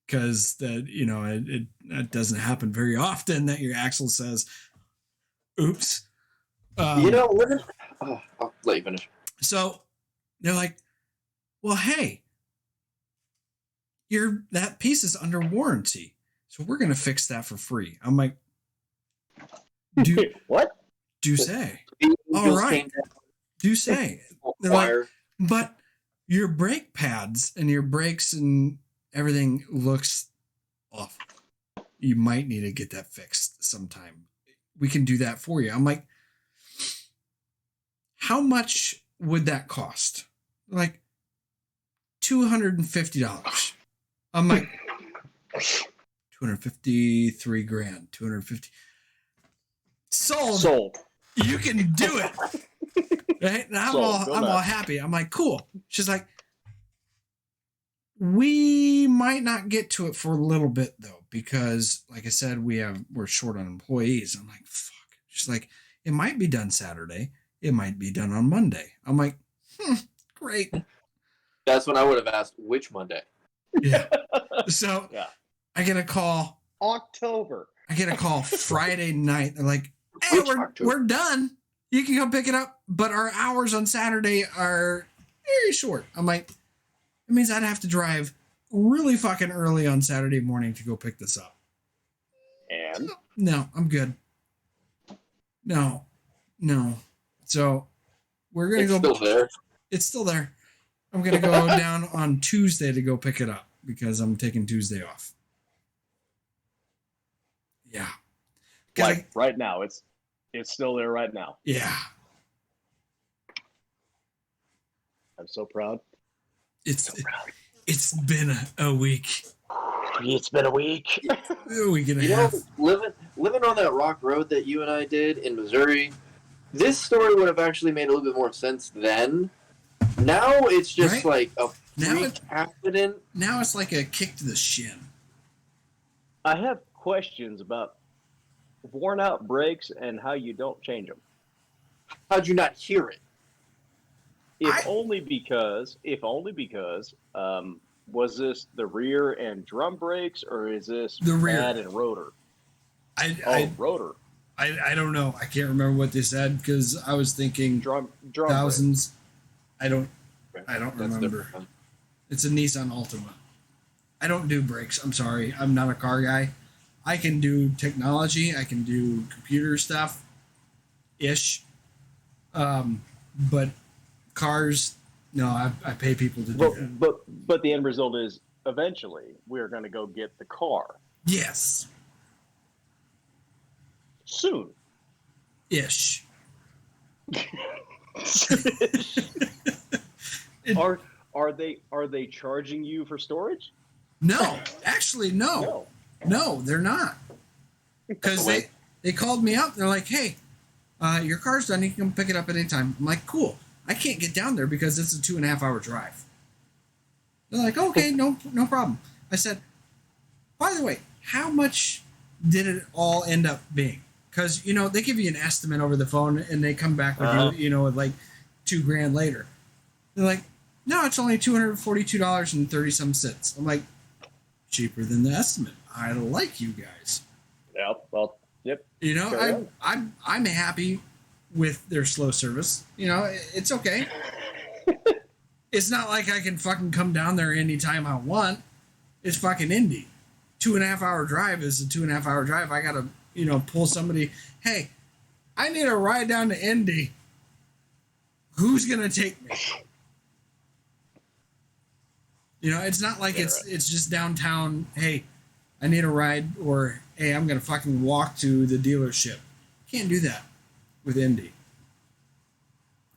because it doesn't happen very often that your axle says, oops. I'll let you finish. So they're like, well, hey, that piece is under warranty. So we're going to fix that for free. I'm like, What? do say. All right. Do say. They're like, but your brake pads and your brakes and everything looks off. You might need to get that fixed sometime. We can do that for you. I'm like, how much would that cost? Like $250. I'm like, 250, $3,000, 250. Sold. You can do it. Right? And I'm all happy. I'm like, cool. She's like, we might not get to it for a little bit though, because like I said, we're short on employees. I'm like, fuck. She's like, it might be done Saturday. It might be done on Monday. I'm like, great. That's when I would have asked, which Monday? Yeah. So Yeah. I get a call. October. I get a call Friday night. They're like, hey, Which October? we're done. You can go pick it up, but our hours on Saturday are very short. I'm like, it means I'd have to drive really fucking early on Saturday morning to go pick this up. And No, I'm good. No. So we're going to It's go. still there. It's still there. I'm going to go down on Tuesday to go pick it up because I'm taking Tuesday off. Yeah. 'Cause like right now, it's still there right now. yeah. I'm so proud. It's been a week. It's been a week. A week and a half. Living on that rock road that you and I did in Missouri, this story would have actually made a little bit more sense then. Now it's just Right? like a Now freak accident. Now it's like a kick to the shin. I have questions about worn out brakes and how you don't change them. How'd you not hear it? If only because, was this the rear and drum brakes, or is this The rear. pad and rotor? Rotor. I don't know. I can't remember what they said because I was thinking Drum thousands. I don't That's remember. different. It's a Nissan Altima. I don't do brakes. I'm sorry. I'm not a car guy. I can do technology. I can do computer stuff, ish. But cars, no, I pay people to do that. But the end result is eventually we're going to go get the car Yes, soon. ish. Are they charging you for storage? No, actually, no, they're not. Because they called me up. They're like, hey, your car's done. You can come pick it up anytime. I'm like, cool. I can't get down there because it's a 2.5 hour drive. They're like, okay, no problem. I said, by the way, how much did it all end up being? Because, you know, they give you an estimate over the phone and they come back with you know, like $2,000 later. They're like, no, it's only $242.30 some cents. I'm like, cheaper than the estimate. I like you guys. Yeah. Well. Yep. You know, I'm happy with their slow service. You know, it's okay. It's not like I can fucking come down there anytime I want. It's fucking Indy. 2.5 hour drive is a 2.5 hour drive. I gotta, you know, pull somebody. Hey, I need a ride down to Indy. Who's gonna take me? You know, it's not like it's just downtown. Hey, I need a ride, or hey, I'm gonna fucking walk to the dealership. Can't do that with Indy.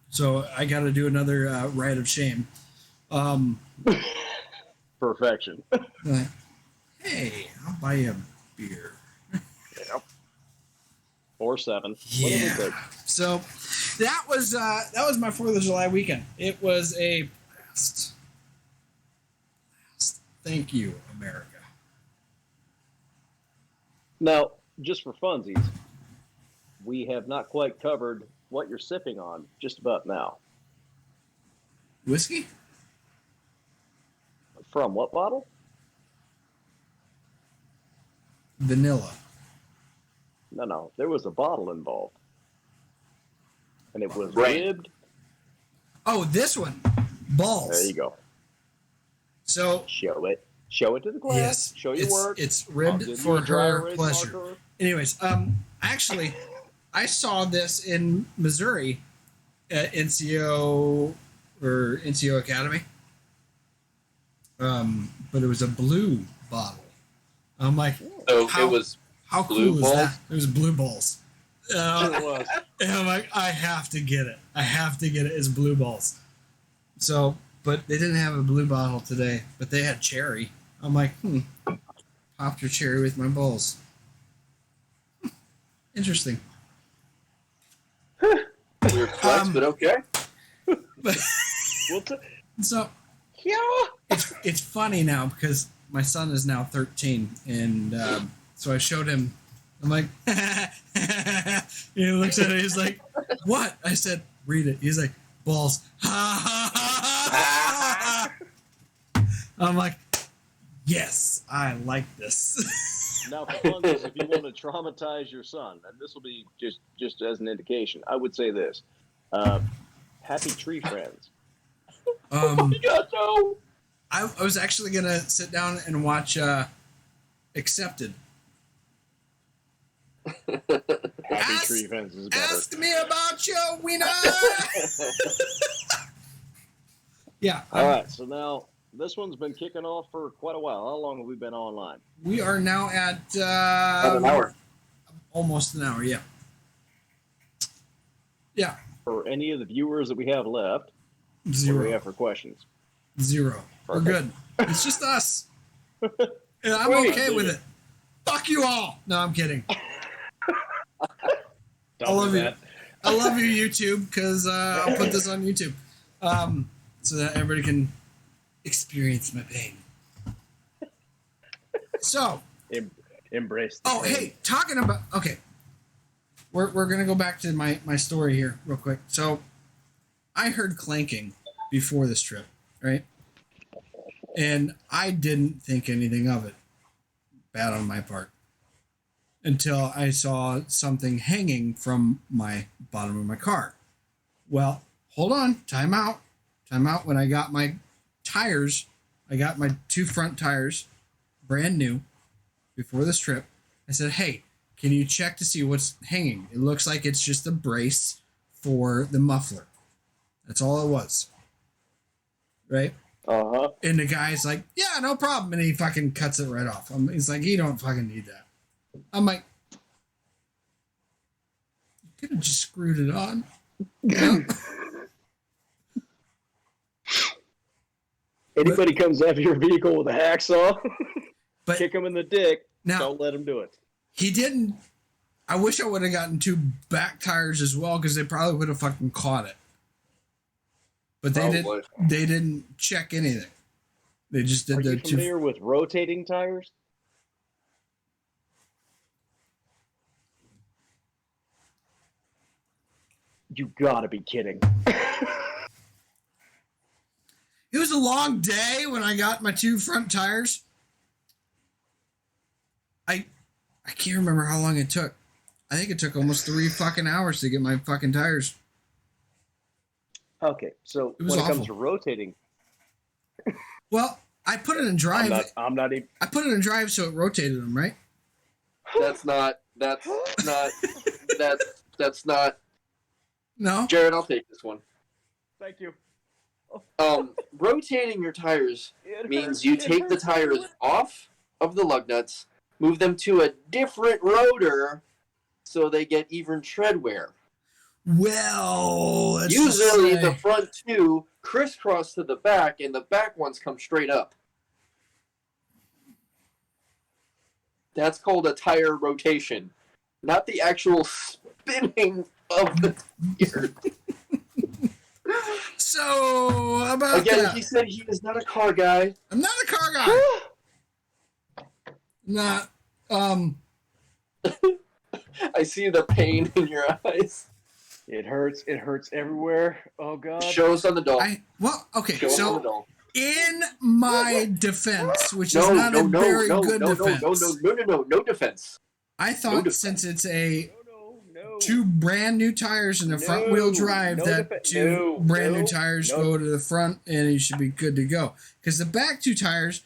So I got to do another ride of shame. Perfection. Like, hey, I'll buy you a beer. Yep. Or 7. Yeah. So that was my 4th of July weekend. It was a blast. Thank you, America. Now, just for funsies, we have not quite covered what you're sipping on just about now. Whiskey? From what bottle? Vanilla. No. There was a bottle involved. And it was Right. ribbed. Oh, this one. Balls. There you go. So, Show it. Show it to the class. yes. Show your work. It's I'll ribbed give you for a dry her erase pleasure. marker. Anyways, actually, I saw this in Missouri at NCO Academy. But it was a blue bottle. I'm like, So How- it was how Blue cool is balls? that? It was blue balls. It was. And I'm like, I have to get it. I have to get it. It's blue balls. So, but they didn't have a blue bottle today, but they had cherry. I'm like, popped your cherry with my balls. Interesting. weird flex, but okay. But Well, t- so yeah. it's funny now because my son is now 13, and so I showed him. I'm like, he looks at it. He's like, "What?" I said, "Read it." He's like, "Balls." I'm like, "Yes, I like this." Now, for funsies, if you want to traumatize your son, and this will be just as an indication, I would say this: Happy Tree Friends. Gato. I was actually gonna sit down and watch Accepted. Happy Tree Friends is better. Ask me about your wiener. Yeah. All right, so now this one's been kicking off for quite a while. How long have we been online? We are now at About an hour. almost an hour. Yeah. Yeah. For any of the viewers that we have left, what do we Zero. have for questions? Zero. We're good. Perfect. It's just us. And I'm Wait, okay with it. Fuck you all. No, I'm kidding. Don't I love do you. that. I love you, YouTube, because I'll put this on YouTube so that everybody can experience my pain. So, Embrace the oh, pain. hey, talking about, okay. We're going to go back to my story here real quick. So, I heard clanking before this trip, right? And I didn't think anything of it. Bad on my part. Until I saw something hanging from my bottom of my car. Well, hold on. Time out. Time out. When I got my tires, I got my 2 front tires, brand new, before this trip. I said, hey, can you check to see what's hanging? It looks like it's just a brace for the muffler. That's all it was. Right? Uh-huh. And the guy's like, yeah, no problem. And he fucking cuts it right off. He's like, you don't fucking need that. I'm like, you could have just screwed it on. You know? Anybody comes after your vehicle with a hacksaw, But kick him in the dick. now, Don't let him do it. he didn't. I wish I would have gotten 2 back tires as well, because they probably would have fucking caught it. But Probably. they didn't check anything. They just did Are the you 2. familiar with rotating tires? You gotta be kidding. It was a long day when I got my 2 front tires. I can't remember how long it took. I think it took almost 3 fucking hours to get my fucking tires. Okay, so It was when it comes awful. to rotating, Well, I put it in drive. I'm not even. I put it in drive so it rotated them, right? That's not. No. Jared, I'll take this one. Thank you. Rotating your tires It means hurts. you It take the hurts. tires off of the lug nuts, move them to a different rotor, so they get even tread wear. Well, let's just Usually, say- the front 2 crisscross to the back, and the back ones come straight up. That's called a tire rotation, not the actual spinning of the tire. So about Again, that. he said he is not a car guy. I'm not a car guy. Not. I see the pain in your eyes. It hurts. It hurts everywhere. Oh God. Show us on the doll. Okay. Show us on the So doll. in my defense, which is not a very good defense, No defense. I No thought defense. since it's a No. 2 brand new tires in the front wheel drive, no that defe- 2 no, brand new no, tires no. go to the front and you should be good to go. Because the back 2 tires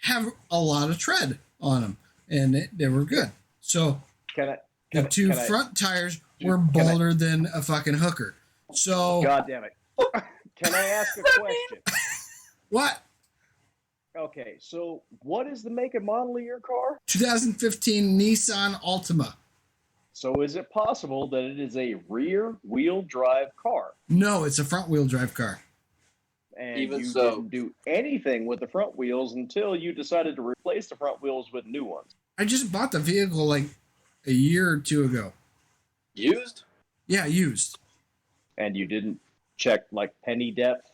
have a lot of tread on them and they were good. So Can I? the Can I- 2 can I- front tires were Can I- bolder than a fucking hooker. So God damn it. Can I ask a question? what? Okay, so what is the make and model of your car? 2015 Nissan Altima. So is it possible that it is a rear wheel drive car? No, it's a front wheel drive car. And Even you so. didn't do anything with the front wheels until you decided to replace the front wheels with new ones. I just bought the vehicle like a year or 2 ago. Used? Yeah, used. And you didn't check like penny depth?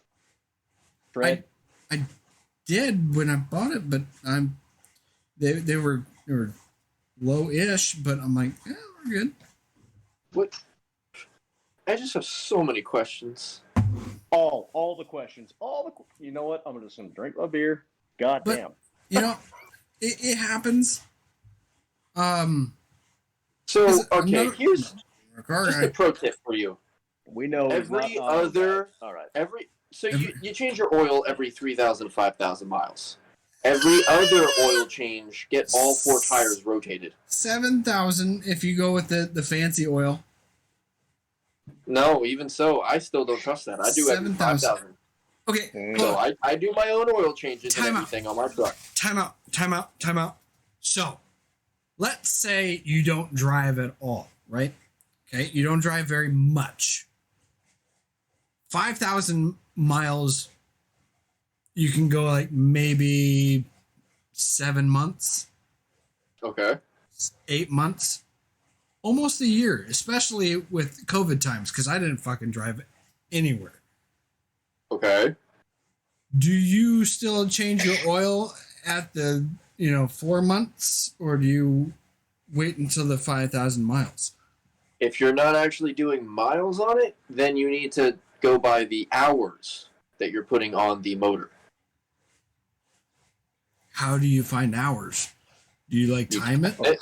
Tread? I did when I bought it, but they were low-ish, but I'm like, yeah, we're good. What? I just have so many questions. All the questions. You know what? I'm just gonna drink my beer. God But- damn. You know, it happens. So, Is it okay, another- here's A car just a guy. pro tip for you. We know it's Every not auto other- guys. All right. So you change your oil every 3,000, 5,000 miles. Every other oil change, get all 4 tires rotated. 7,000 if you go with the fancy oil. No, even so, I still don't trust that. I do every 7,000. 5,000. Okay, Mm. So hold on. I do my own oil changes and Time out. everything on my truck. Time out. So, let's say you don't drive at all, right? Okay, you don't drive very much. 5,000 miles, you can go like maybe 7 months, Okay. 8 months, almost a year, especially with COVID times, because I didn't fucking drive anywhere. Okay. Do you still change your oil at the 4 months, or do you wait until the 5,000 miles? If you're not actually doing miles on it, then you need to go by the hours that you're putting on the motor. How do you find hours? Do you time it?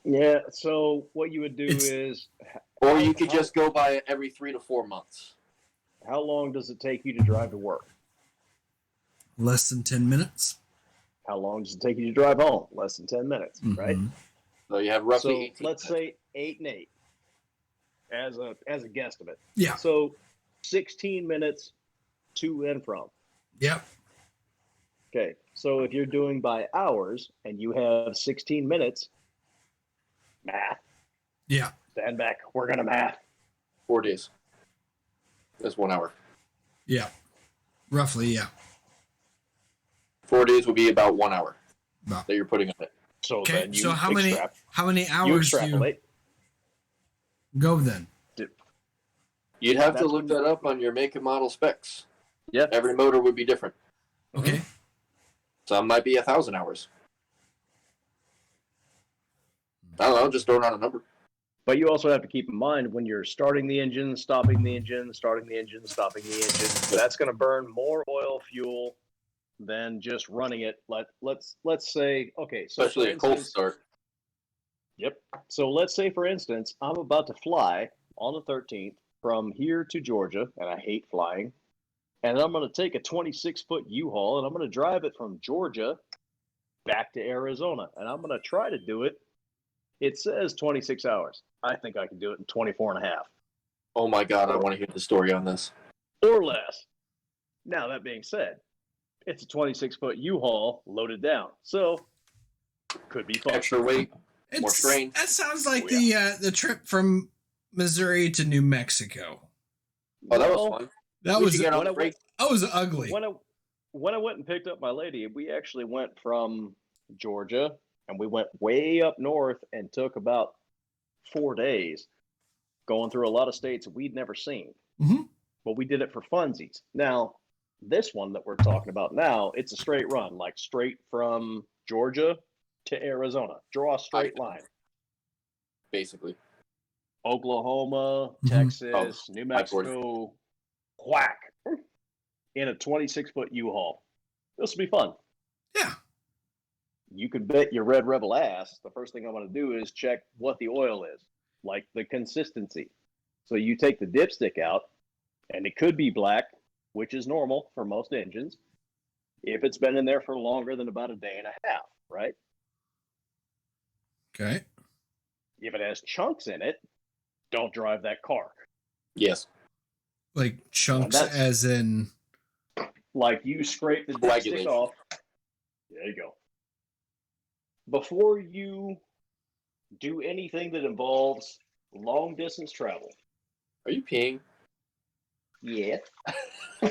Yeah, so what you would do It's- is Or you could just go by it every 3 to 4 months. how long does it take you to drive to work? Less than 10 minutes. How long does it take you to drive home? Less than 10 minutes, right? Mhm. So you have roughly So 18 let's minutes. say 8 and 8 as a guesstimate. Yeah. So 16 minutes to and from. Yep. Okay, so if you're doing by hours and you have 16 minutes, math, Yeah. stand back, we're going to math. 4 days. That's 1 hour. Yeah. Roughly, yeah. 4 days would be about 1 hour About. that you're putting on it. So Okay. then you So how many you hours do you extrapolate. go then? You'd have to That's look when- that up on your make and model specs. Yeah. Every motor would be different. Okay. Some might be 1,000 hours. I don't know, just throwing out a number. But you also have to keep in mind when you're starting the engine, stopping the engine, starting the engine, stopping the engine, that's going to burn more oil fuel than just running it. Let's say, okay, so Especially for a cold instance- start. Yep. So let's say, for instance, I'm about to fly on the 13th from here to Georgia, and I hate flying. And I'm going to take a 26-foot U-Haul, and I'm going to drive it from Georgia back to Arizona. And I'm going to try to do it. It says 26 hours. I think I can do it in 24 and a half Oh my god, I want to hear the story on this. or less. Now, that being said, it's a 26-foot U-Haul loaded down. So, could be fun. Extra weight. More strain. That sounds like Oh, the trip from Missouri to New Mexico. Oh, that Well, was fun. That We was should get on when the I break. that was ugly. when I went and picked up my lady, we actually went from Georgia and we went way up north and took about 4 days going through a lot of states we'd never seen. Mhm. But we did it for funsies. Now, this one that we're talking about now, it's a straight run, like straight from Georgia to Arizona. Draw a straight line. Basically. Oklahoma, Mhm. Texas, New I've already- Mexico, whack, in a 26-foot U-Haul. This will be fun. Yeah. You could bet your Red Rebel ass the first thing I'm going to do is check what the oil is, like the consistency. So you take the dipstick out, and it could be black, which is normal for most engines, if it's been in there for longer than about a day and a half, right? Okay. If it has chunks in it, don't drive that car. Yes. Like chunks, that's- as in. Like you scrape the dipstick Coagulation. off. There you go. Before you do anything that involves long distance travel. Are you peeing? Yeah. Oh,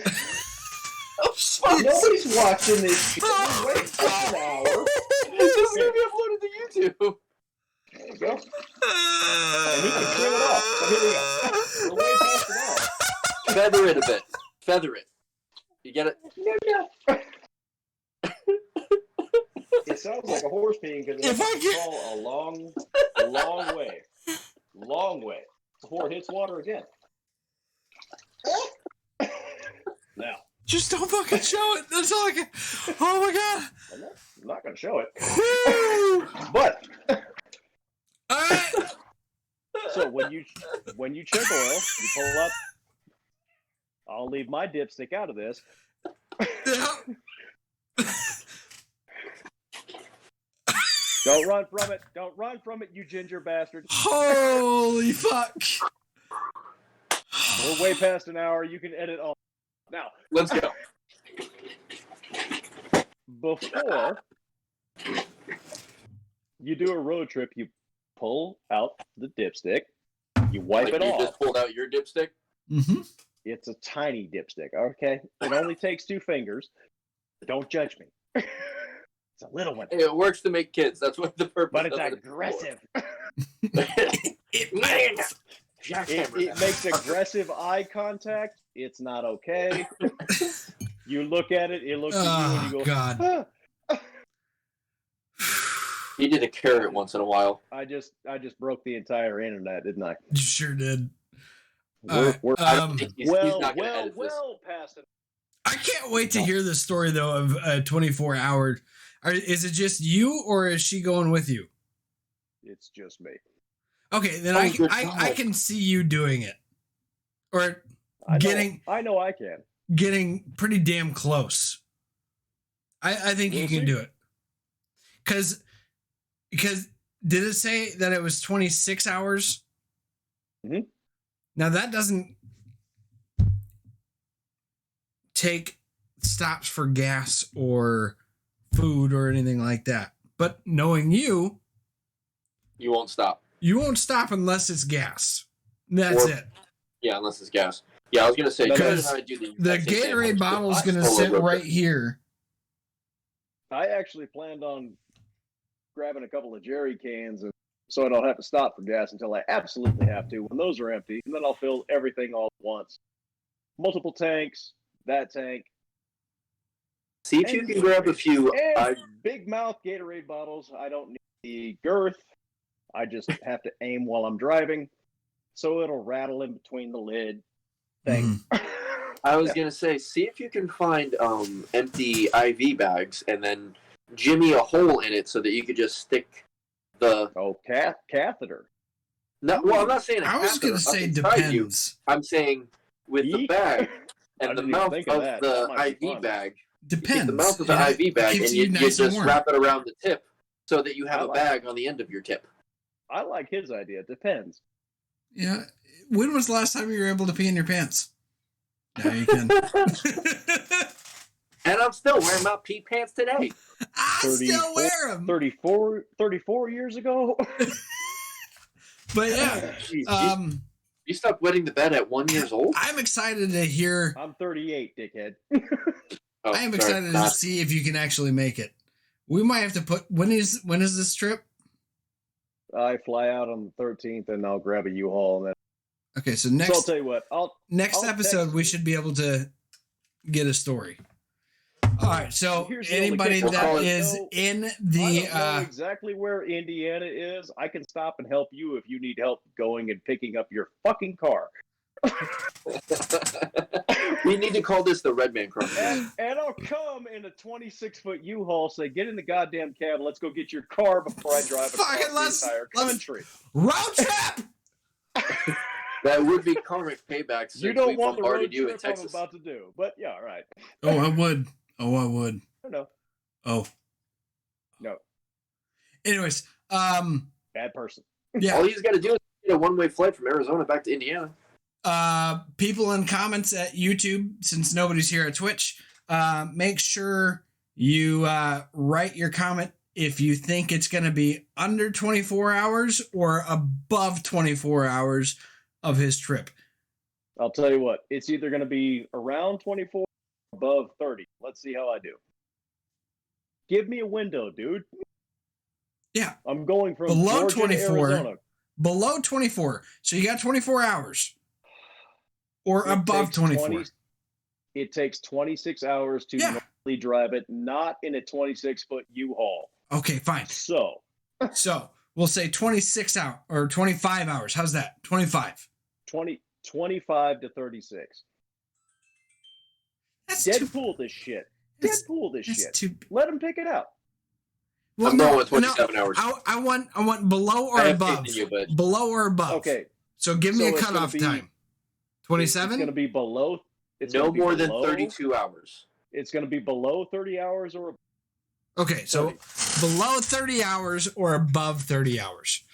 fuck. Nobody's watching this shit. You wait for an hour. This is going to be uploaded to YouTube. There you go. And he can trim it off. So here we go. We're way past an hour. Feather it a bit. Feather it. You get it? No. It sounds like a horse peeing because If I it's get- fall a long way. Long way before it hits water again. Now, Just don't fucking show it. That's all I can. Oh my I'm not going to show it. god. But All right. so when you check oil, you pull up. I'll leave my dipstick out of this. Don't run from it. Don't run from it, you ginger bastard. Holy fuck. We're way past an hour. You can edit all. Now, Let's go. before you do a road trip, you pull out the dipstick, you wipe Like it you off. just pulled out your dipstick? Mm-hmm. It's a tiny dipstick, okay? It only takes 2 fingers. Don't judge me. It's a little one, Hey, it works to make kids. That's what the purpose but it's of it is aggressive. for. it It makes aggressive eye contact. It's not okay. You look at it, it looks at you, Oh and you go, god. "Ah." He did a carrot once in a while. I just broke the entire internet, didn't I? You sure did. We're He's well not gonna edit this. past it. I can't wait to hear the story though of a 24-hour. Is it just you or is she going with you? It's just me. Okay, then Oh, I good I can see you doing it, or I Getting- know I can. getting pretty damn close. I think you We'll can see. do it. Because did it say that it was 26 hours? Mhm. Now that doesn't take stops for gas or food or anything like that. But knowing you, You won't stop. you won't stop unless it's gas. That's Or- it. Yeah, unless it's gas. Yeah, I was gonna say Because Joe and I do The exact same thing. Gatorade bottle is I going to solo sit road right trip. here. I actually planned on grabbing a couple of jerry cans, and so I don't have to stop for gas until I absolutely have to. When those are empty, and then I'll fill everything all at once. Multiple tanks, that tank, See if you can grab a few. and big mouth Gatorade bottles. I don't need the girth. I just have to aim while I'm driving, so it'll rattle in between the lid thing. I was gonna say, see if you can find empty IV bags and then jimmy a hole in it so that you could just stick the. Oh, catheter. No, well, I'm not saying. I was going to say depends. I'm saying with the Yeek. bag I and the didn't even mouth think of of that. That the might be IV fun. bag. Depends. Take the mouth of the And IV bag keeps and you nice and just warm. wrap it around the tip so that you have I a like bag on the end of your tip. I like his idea. Depends. Yeah. When was the last time you were able to pee in your pants? Now you can. And I'm still wearing my pee pants today. I 34 still wear them. 34 years ago. But yeah, Jeez, you stopped wetting the bed at 1 year old? I'm excited to hear. I'm 38, dickhead. Oh, I am sorry, excited to not- see if you can actually make it. We might have to put. When is this trip? I fly out on the 13th, and I'll grab a U-Haul. And then, Okay, so so I'll next tell you what. next I'll episode text we you. should be able to get a story. All right, so Here's the only anybody kicker. that I'll is know- in I the don't know exactly where Indiana is. I can stop and help you if you need help going and picking up your fucking car. We need to call this the Red Man Chronicles. And I'll come in a 26-foot U-Haul, say, get in the goddamn cab, let's go get your car before I drive Fucking across the entire let's- country. road trip. That would be karmic payback since You don't we want the road bombarded you in trip I'm Texas. about to do. But yeah, all right. Oh, I would. Oh, I would. I don't know. Oh. No. Anyways, Bad person. yeah. All he's got to do is get a one-way flight from Arizona back to Indiana. People in comments at YouTube, since nobody's here at Twitch, make sure you write your comment if you think it's going to be under 24 hours or above 24 hours of his trip. I'll tell you what, it's either going to be around 24 or above 30. Let's see how I do. Give me a window, dude. Yeah. I'm going from Below Georgia 24. to Arizona. Below 24. So you got 24 hours. Or It above takes 24. It takes 26 hours to Yeah. normally drive it, not in a 26-foot U-Haul. Okay, fine. So, So we'll say 26 hours or 25 hours. How's that? 25. 25 to 36. That's too. Deadpool this shit. That's, Deadpool this that's shit. too. Let him pick it out. Well, I'm going with 27 hours. I want below or I have faith above. in you, but Below or above. Okay. So give me So a it's gonna cutoff be- time. It's going 27? to be below. It's no gonna be more than below- 32 hours. It's going to be below 30 hours or above. Okay, so 30. below 30 hours or above 30 hours.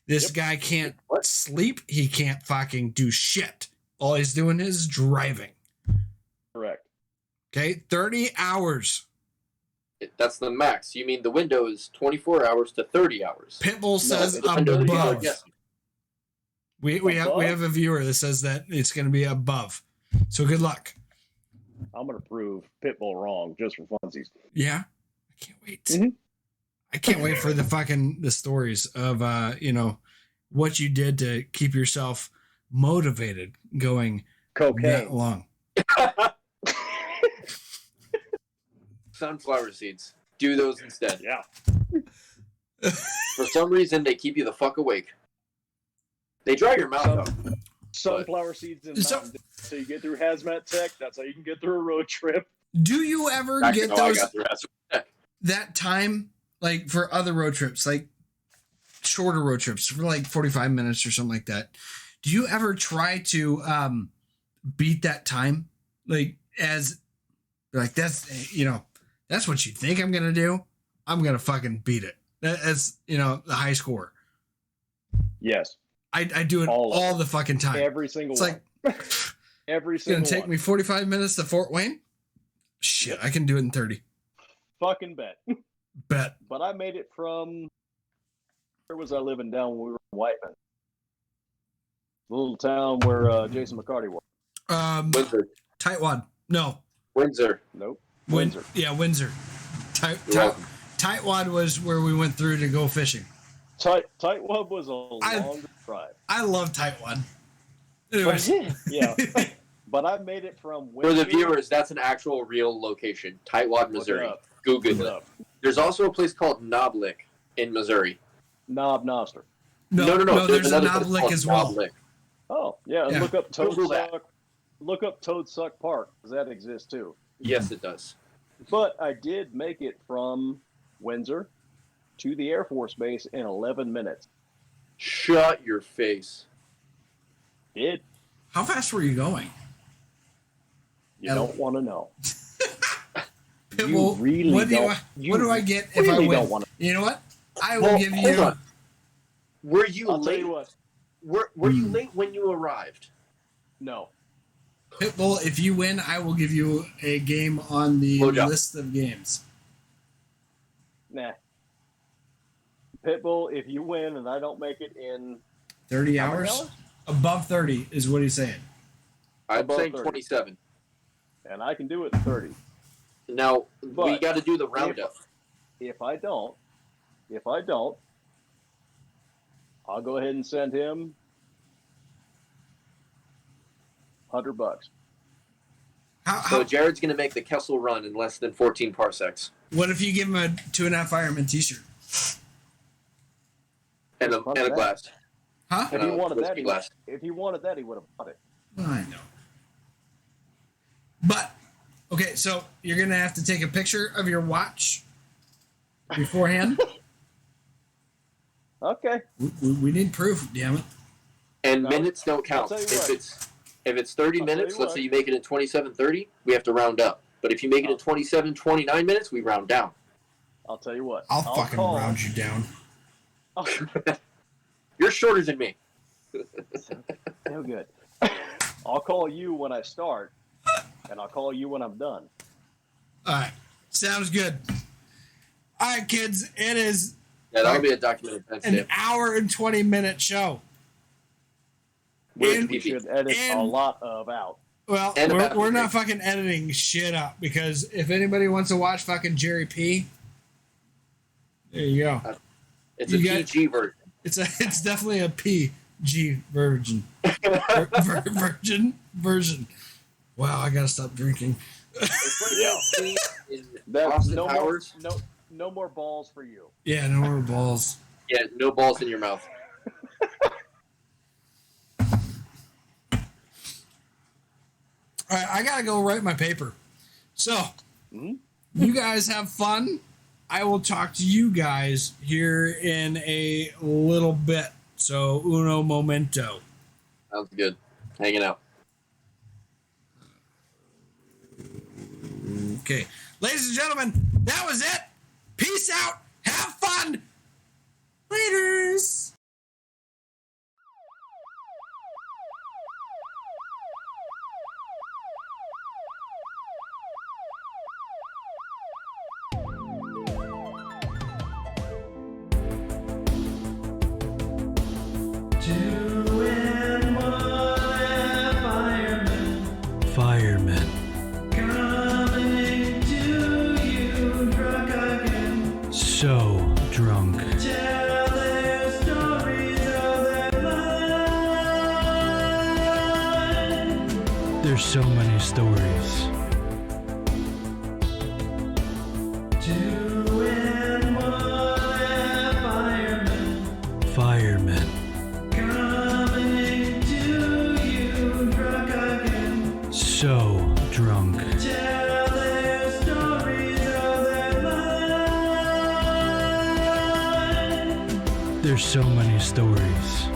This Yep. guy can't What? sleep. He can't fucking do shit. All he's doing is driving. Correct. Okay, 30 hours. That's the max. You mean the window is 24 hours to 30 hours. Pitbull says the window that you are above. guessing. We Above? have a viewer that says that it's going to be above. So good luck. I'm going to prove Pitbull wrong just for funsies. Yeah, I can't wait. Mhm. I can't wait for the stories of what you did to keep yourself motivated going Cocaine. that long. Sunflower seeds. Do those instead. Yeah. For some reason, they keep you the fuck awake. They dry your mouth out. Sunflower seeds and So- Mountain Dew. So you get through hazmat tech. That's how you can get through a road trip. Do you ever Actually, get no, I those got the rest. that time like for other road trips, like shorter road trips for like 45 minutes or something like that? Do you ever try to beat that time? Like that's that's what you think I'm gonna do. I'm gonna fucking beat it. That's the high score. Yes. I do it All of all it. the fucking time. Every single It's one. like Every it's gonna single take one. me 45 minutes to Fort Wayne. Shit, I can do it in 30. Fucking bet. Bet. But I made it from, where was I living down when we were in Whiteman? The little town where Jason McCarty was. Windsor. Tightwad. No. Windsor. Nope. Win- Windsor. Yeah, Windsor. You're welcome. Tightwad was where we went through to go fishing. Tightwad was a I- longer drive. I love Tightwad. Anyways, Yeah. But I made it from For Windsor. the viewers, that's an actual real location. Tightwad, Look it Missouri. up. Google Look it it. up. There's also a place called Knoblick in Missouri. Knob Noster. No. there's a another place Knoblick called as well. Knoblick. Oh, yeah. Yeah. Look up Google that. Toadsuck. Look up Toadsuck Park, because that exists too. Yes, it does. But I did make it from Windsor to the Air Force Base in 11 minutes. Shut your face. Did How fast were you going? you don't want to know? Well, really what do don't. what do I get if I really win? don't want to. You know what? I will Well, give hold you. on. Were you I'll tell late? you what. Were you late when you arrived? No. Pitbull, if you win, I will give you a game on the Blowjob. list of games. Nah. Pitbull, if you win and I don't make it in 30 how many hours? Above 30 is what he's saying. I'm Above saying 30. 27. and I can do it in 30. Now we But got to do the roundup. If I don't, I'll go ahead and send him $100. So Jared's going to make the Kessel run in less than 14 parsecs, What if you give him a 2.5 Fireman t-shirt? and a What's and a that? glass. Huh? If And he a wanted that, whiskey glass. if he wanted that, he would have bought it. I know. But, okay, so you're going to have to take a picture of your watch beforehand. Okay. We need proof, damn it. And No, minutes don't count. tell you If what. it's 30 I'll tell minutes, you let's what. say you make it in 27:30, we have to round up. But if you make it in 27:29 minutes, we round down. I'll tell you what. I'll fucking call, round you down. You're shorter than me. No good. I'll call you when I start, and I'll call you when I'm done. All right. Sounds good. All right, kids. It is Yeah, that'll be a documented an timestamp. hour and 20-minute show. With and- We PP. should edit a and- lot of out. Well, And about we're the not thing. fucking editing shit up because if anybody wants to watch fucking Jerry P, there you go. It's a you got- PG version. It's definitely a PG version. Version. Wow, I gotta stop drinking. In That's Austin no Powers. more, no more balls for you. Yeah, no more balls. Yeah, no balls in your mouth. All right, I gotta go write my paper. So, Mhm. you guys have fun. I will talk to you guys here in a little bit. So, uno momento. Sounds good. Hanging out. Okay, ladies and gentlemen, that was it. Peace out. Have fun. Laters. Two and one firemen Firemen. coming to you drunk again. So drunk. Tell their stories of their life. There's so many stories. Two and one firemen Firemen. coming to you drunk again. So drunk. Tell their stories of their life. There's so many stories.